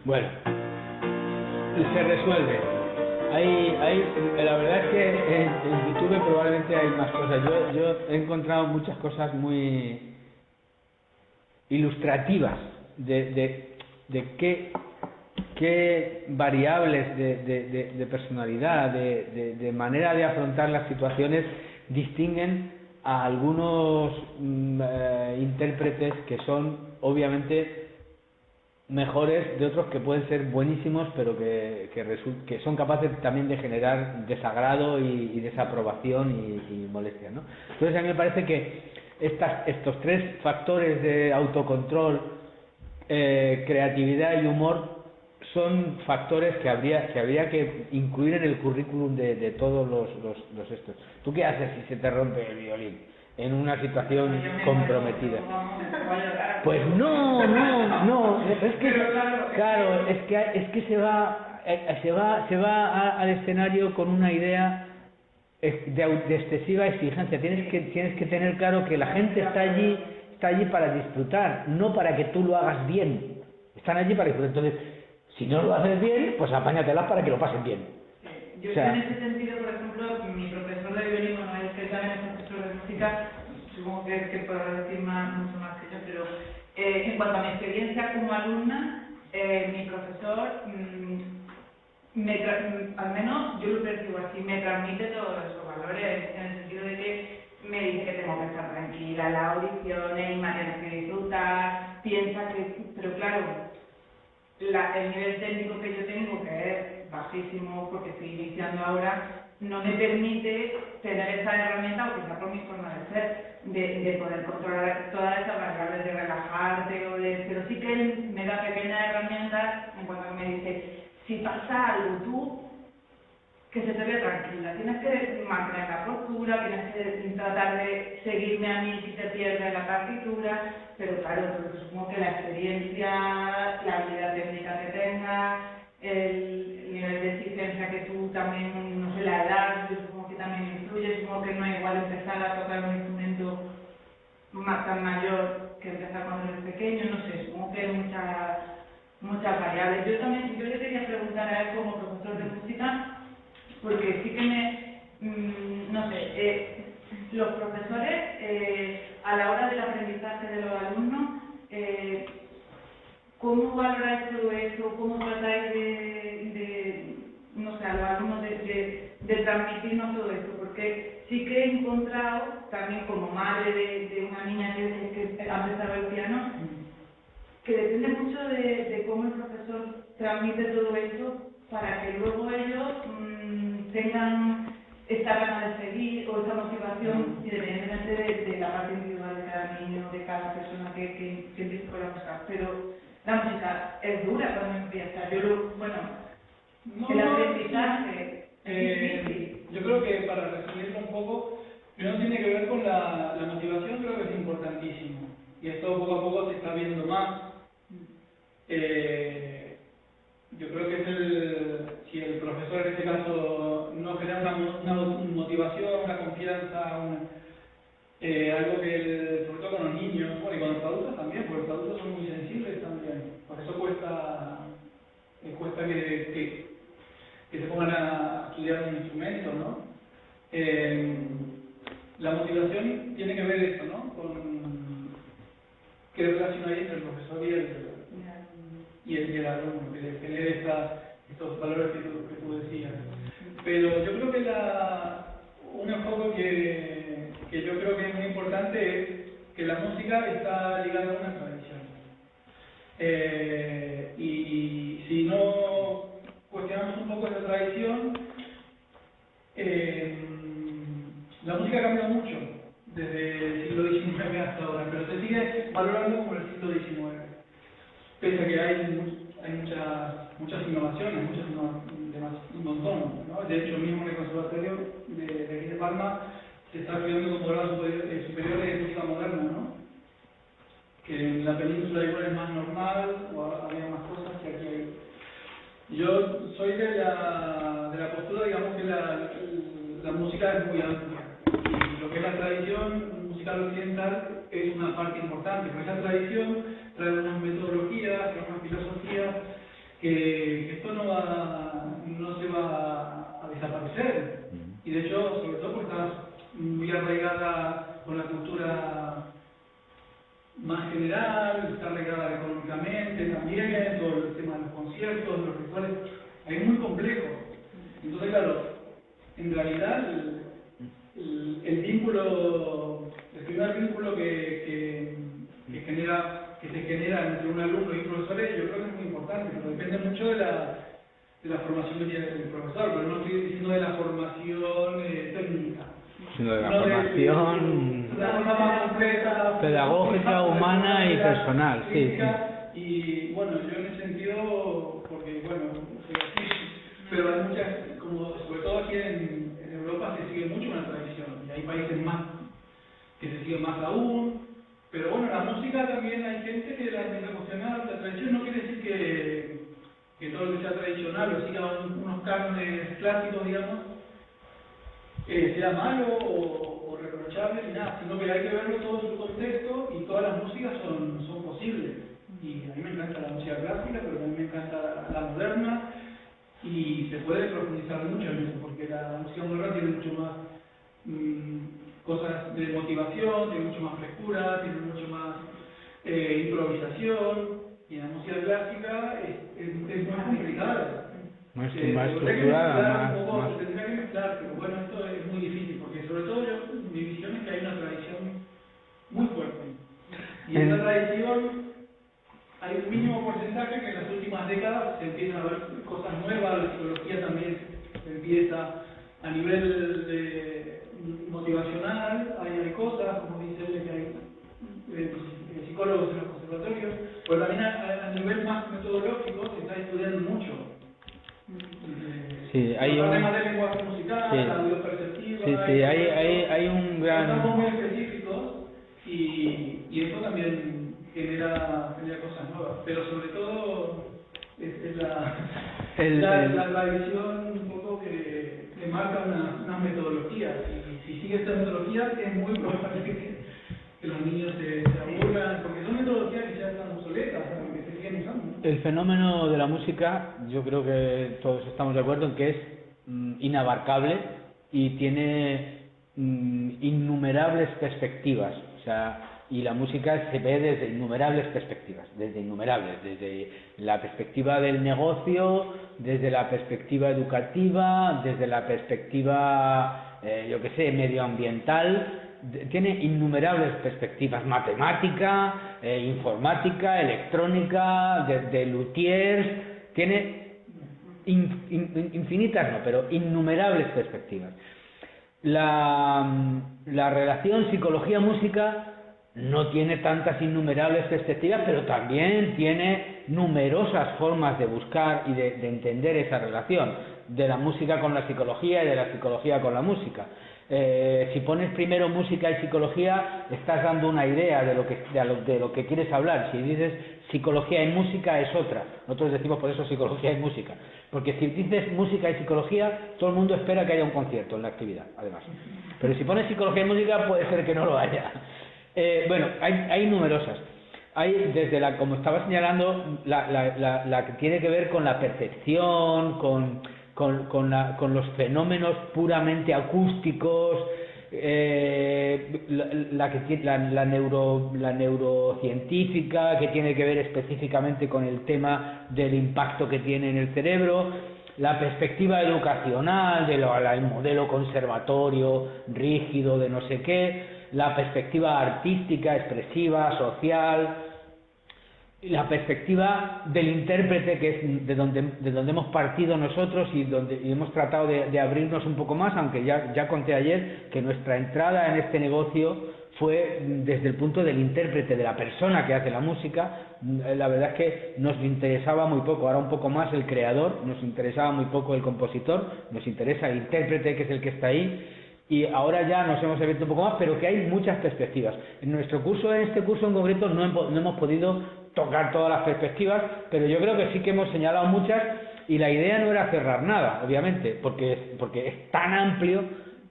Bueno, se resuelve. La verdad es que en YouTube probablemente hay más cosas. Yo he encontrado muchas cosas muy ilustrativas de qué variables de personalidad, de manera de afrontar las situaciones distinguen a algunos intérpretes que son obviamente mejores de otros que pueden ser buenísimos, pero que son capaces también de generar desagrado y desaprobación y molestia, ¿no? Entonces a mí me parece que estos tres factores de autocontrol, creatividad y humor son factores que habría que incluir en el currículum de todos los estos. ¿Tú qué haces si se te rompe el violín en una situación comprometida? Pues no, es que claro, es que se va al escenario con una idea de excesiva exigencia. Tienes que tener claro que la gente está allí para disfrutar, no para que tú lo hagas bien. Están allí para disfrutar. Entonces, si no lo haces bien, pues apáñatelas para que lo pasen bien. Yo en ese sentido, por ejemplo, mi profesor de violín, bueno, es que también es profesor de música, supongo que podrá decir mucho más que yo, pero en cuanto a mi experiencia como alumna, mi profesor, al menos yo lo percibo así, me transmite todos esos valores, en el sentido de que me dice que tengo que estar tranquila, las audiciones, y maneras que disfrutar, piensa que, pero claro, el nivel técnico que yo tengo, que es bajísimo porque estoy iniciando ahora, no me permite tener esa herramienta, o quizá por mi forma de ser, de poder controlar todas esas variables, de relajarte, pero sí que él me da pequeñas herramientas en cuanto a que me dice, si pasa algo tú, que se te vea tranquila, tienes que mantener la postura, tienes que tratar de seguirme a mí si te pierdes la partitura, pero claro, supongo que la experiencia, la habilidad técnica que tengas, el nivel de exigencia que tú también, no sé, la edad, yo supongo que también influye, supongo que no es igual empezar a tocar un instrumento más tan mayor que empezar cuando eres pequeño, no sé, supongo que hay muchas variables. Yo le quería preguntar a él como profesor de música, porque sí que no sé, los profesores a la hora del aprendizaje de los alumnos, ¿cómo valoráis todo eso? ¿Cómo tratáis no sé, a los alumnos de transmitirnos todo esto? Porque sí que he encontrado, también como madre de una niña que ha empezado el piano, que depende mucho de cómo el profesor transmite todo esto para que luego ellos tengan esta gana de seguir o esta motivación, independientemente de la parte individual de cada niño, de cada persona que empiece con la música. Pero la música es dura cuando empieza. El aprendizaje. Yo creo que para resumirlo un poco, primero tiene que ver con la motivación, creo que es importantísimo. Y esto poco a poco se está viendo más. Yo creo que si el profesor en este caso no genera una motivación, una confianza, algo que, sobre todo con los niños, bueno, y con los adultos también, porque los adultos son muy sensibles también. Por eso cuesta que se pongan a estudiar un instrumento, ¿no? La motivación tiene que ver esto, ¿no? Con qué relación hay entre el profesor y el alumno, que le genere estos valores que tú decías. Pero yo creo que un enfoque que yo creo que es muy importante es que la música está ligada a una tradición. Y si no cuestionamos un poco esa tradición, la música ha cambiado mucho desde el siglo XIX hasta ahora, pero se sigue valorando como el siglo XIX. Pese a que hay muchas innovaciones, un montón, ¿no? De hecho, mismo en el Conservatorio de aquí de Palma se está estudiando como grado superior de música moderna, ¿no? Que en la península igual es más normal, o había más cosas que aquí hay. Yo soy de la postura, digamos, que la música es muy amplia. Y lo que es la tradición musical occidental es una parte importante, pero esa tradición trae unas metodologías, trae unas filosofías, que esto no se va a desaparecer. Y de hecho, sobre todo porque está muy arraigada con la cultura más general, está arraigada económicamente también, todo el tema de los conciertos, los rituales, es muy complejo. Entonces, claro, en realidad el primer vínculo que se genera entre un alumno y un profesor, yo creo que es muy importante, pero depende mucho de la formación que tiene el profesor, pero no estoy diciendo de la formación técnica, sino de la formación pedagógica, humana y personal, sí. Y bueno, yo en ese sentido, porque bueno, pero hay muchas, como sobre todo aquí en Europa se sigue mucho una tradición, y hay países más que se siguen más aún, pero bueno, la música también hay gente que la empieza a cuestionar. La tradición no quiere decir que todo lo que sea tradicional o siga unos cánones clásicos, digamos, sea malo o reprochable ni nada, sino que hay que verlo todo en su contexto, y todas las músicas son posibles. Y a mí me encanta la música clásica, pero también me encanta la moderna, y se puede profundizar mucho en eso, porque la música moderna tiene mucho más cosas de motivación, tiene mucho más frescura, tiene mucho más improvisación, y la música clásica es más complicada. Más estructurada, más... Tendría que mezclar, pero bueno, esto es muy difícil, porque sobre todo mi visión es que hay una tradición muy fuerte. Y esa tradición, hay un mínimo porcentaje que en las últimas décadas se empiezan a ver cosas nuevas, la psicología también se empieza a nivel motivacional, hay cosas, como dice él, que hay psicólogos en los conservatorios, pero también a nivel más metodológico se está estudiando mucho. Sí, hay un... temas de lenguaje musical, sí. audio perceptivo, Sí, hay un gran... Estamos muy específicos, y eso también genera cosas nuevas, pero sobre todo es la tradición un poco que marca unas metodologías, y si sigue esta metodología es muy probable que los niños se aburran, porque son metodologías que ya están obsoletas, que se siguen usando. El fenómeno de la música, yo creo que todos estamos de acuerdo en que es inabarcable y tiene innumerables perspectivas, o sea, y la música se ve desde innumerables perspectivas, desde la perspectiva del negocio, desde la perspectiva educativa, desde la perspectiva, medioambiental. Tiene innumerables perspectivas, matemática, informática, electrónica, de luthiers, tiene infinitas, no, pero innumerables perspectivas. La relación psicología-música no tiene tantas innumerables perspectivas, pero también tiene numerosas formas de buscar y de entender esa relación de la música con la psicología y de la psicología con la música. Si pones primero música y psicología, estás dando una idea de lo que quieres hablar. Si dices psicología y música, es otra. Nosotros decimos por eso psicología y música, porque si dices música y psicología, todo el mundo espera que haya un concierto en la actividad, además. Pero si pones psicología y música, puede ser que no lo haya. Bueno, hay numerosas. Hay desde como estaba señalando, la que tiene que ver con la percepción, con los fenómenos puramente acústicos, la neurocientífica, que tiene que ver específicamente con el tema del impacto que tiene en el cerebro, la perspectiva educacional, el modelo conservatorio, rígido, de no sé qué, la perspectiva artística, expresiva, social, la perspectiva del intérprete, que es de donde hemos partido nosotros y donde hemos tratado de abrirnos un poco más, aunque ya conté ayer que nuestra entrada en este negocio fue desde el punto del intérprete, de la persona que hace la música. La verdad es que nos interesaba muy poco, ahora un poco más el creador, nos interesaba muy poco el compositor, nos interesa el intérprete, que es el que está ahí. Y ahora ya nos hemos abierto un poco más, pero que hay muchas perspectivas. En este curso en concreto, no hemos podido tocar todas las perspectivas, pero yo creo que sí que hemos señalado muchas, y la idea no era cerrar nada, obviamente, porque es tan amplio,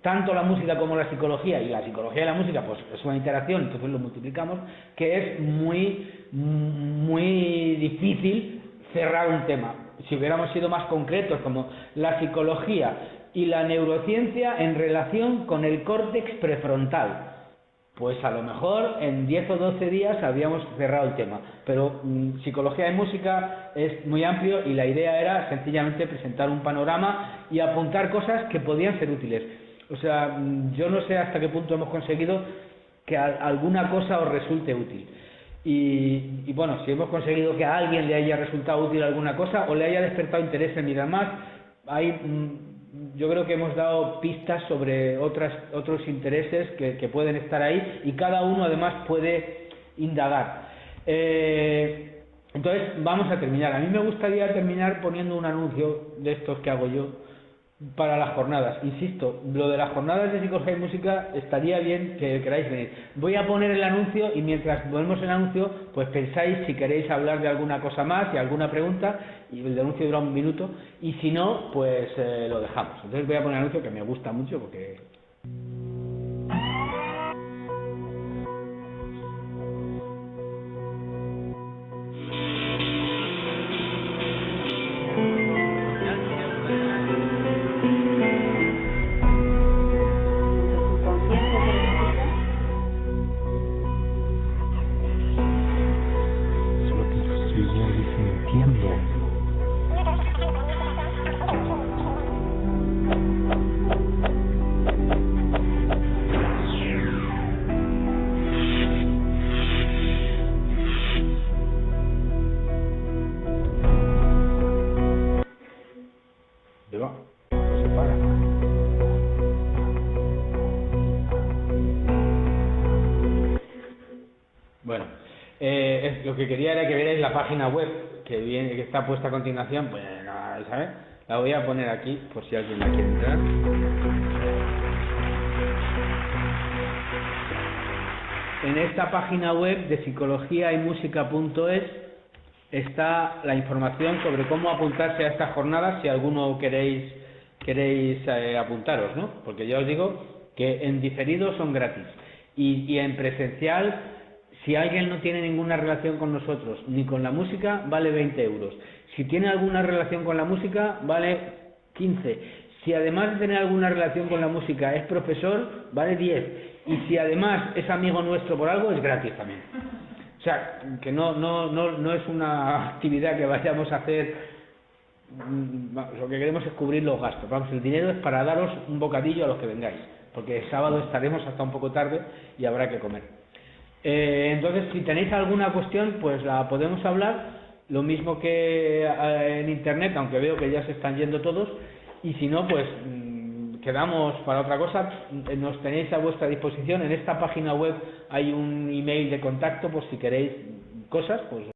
tanto la música como la psicología, y la psicología y la música pues es una interacción, entonces lo multiplicamos, que es muy difícil cerrar un tema. Si hubiéramos sido más concretos, como la psicología y la neurociencia en relación con el córtex prefrontal, pues a lo mejor en 10 o 12 días habíamos cerrado el tema, pero psicología y música es muy amplio, y la idea era sencillamente presentar un panorama y apuntar cosas que podían ser útiles. O sea, yo no sé hasta qué punto hemos conseguido que alguna cosa os resulte útil. Y bueno, si hemos conseguido que a alguien le haya resultado útil alguna cosa o le haya despertado interés en mirar más, yo creo que hemos dado pistas sobre otros intereses que pueden estar ahí, y cada uno además puede indagar. Entonces vamos a terminar. A mí me gustaría terminar poniendo un anuncio de estos que hago yo para las jornadas. Insisto, lo de las jornadas de psicología y música estaría bien que queráis venir. Voy a poner el anuncio, y mientras ponemos el anuncio, pues pensáis si queréis hablar de alguna cosa más y alguna pregunta, y el anuncio dura 1 minuto, y si no, pues lo dejamos. Entonces voy a poner el anuncio, que me gusta mucho porque... Bueno, lo que quería era que vierais la página web que está puesta a continuación. Pues no, ¿sabes? La voy a poner aquí por si alguien la quiere entrar. En esta página web de psicologiaymusica.es está la información sobre cómo apuntarse a estas jornadas, si alguno queréis apuntaros, ¿no? Porque ya os digo que en diferido son gratis, y en presencial, si alguien no tiene ninguna relación con nosotros ni con la música, vale 20 euros. Si tiene alguna relación con la música, vale 15. Si además de tener alguna relación con la música es profesor, vale 10. Y si además es amigo nuestro por algo, es gratis también. O sea, que no es una actividad que vayamos a hacer. Lo que queremos es cubrir los gastos. Vamos, el dinero es para daros un bocadillo a los que vengáis, porque el sábado estaremos hasta un poco tarde y habrá que comer. Entonces, si tenéis alguna cuestión, pues la podemos hablar, lo mismo que en internet, aunque veo que ya se están yendo todos, y si no, pues quedamos para otra cosa, nos tenéis a vuestra disposición. En esta página web hay un email de contacto por si queréis cosas, pues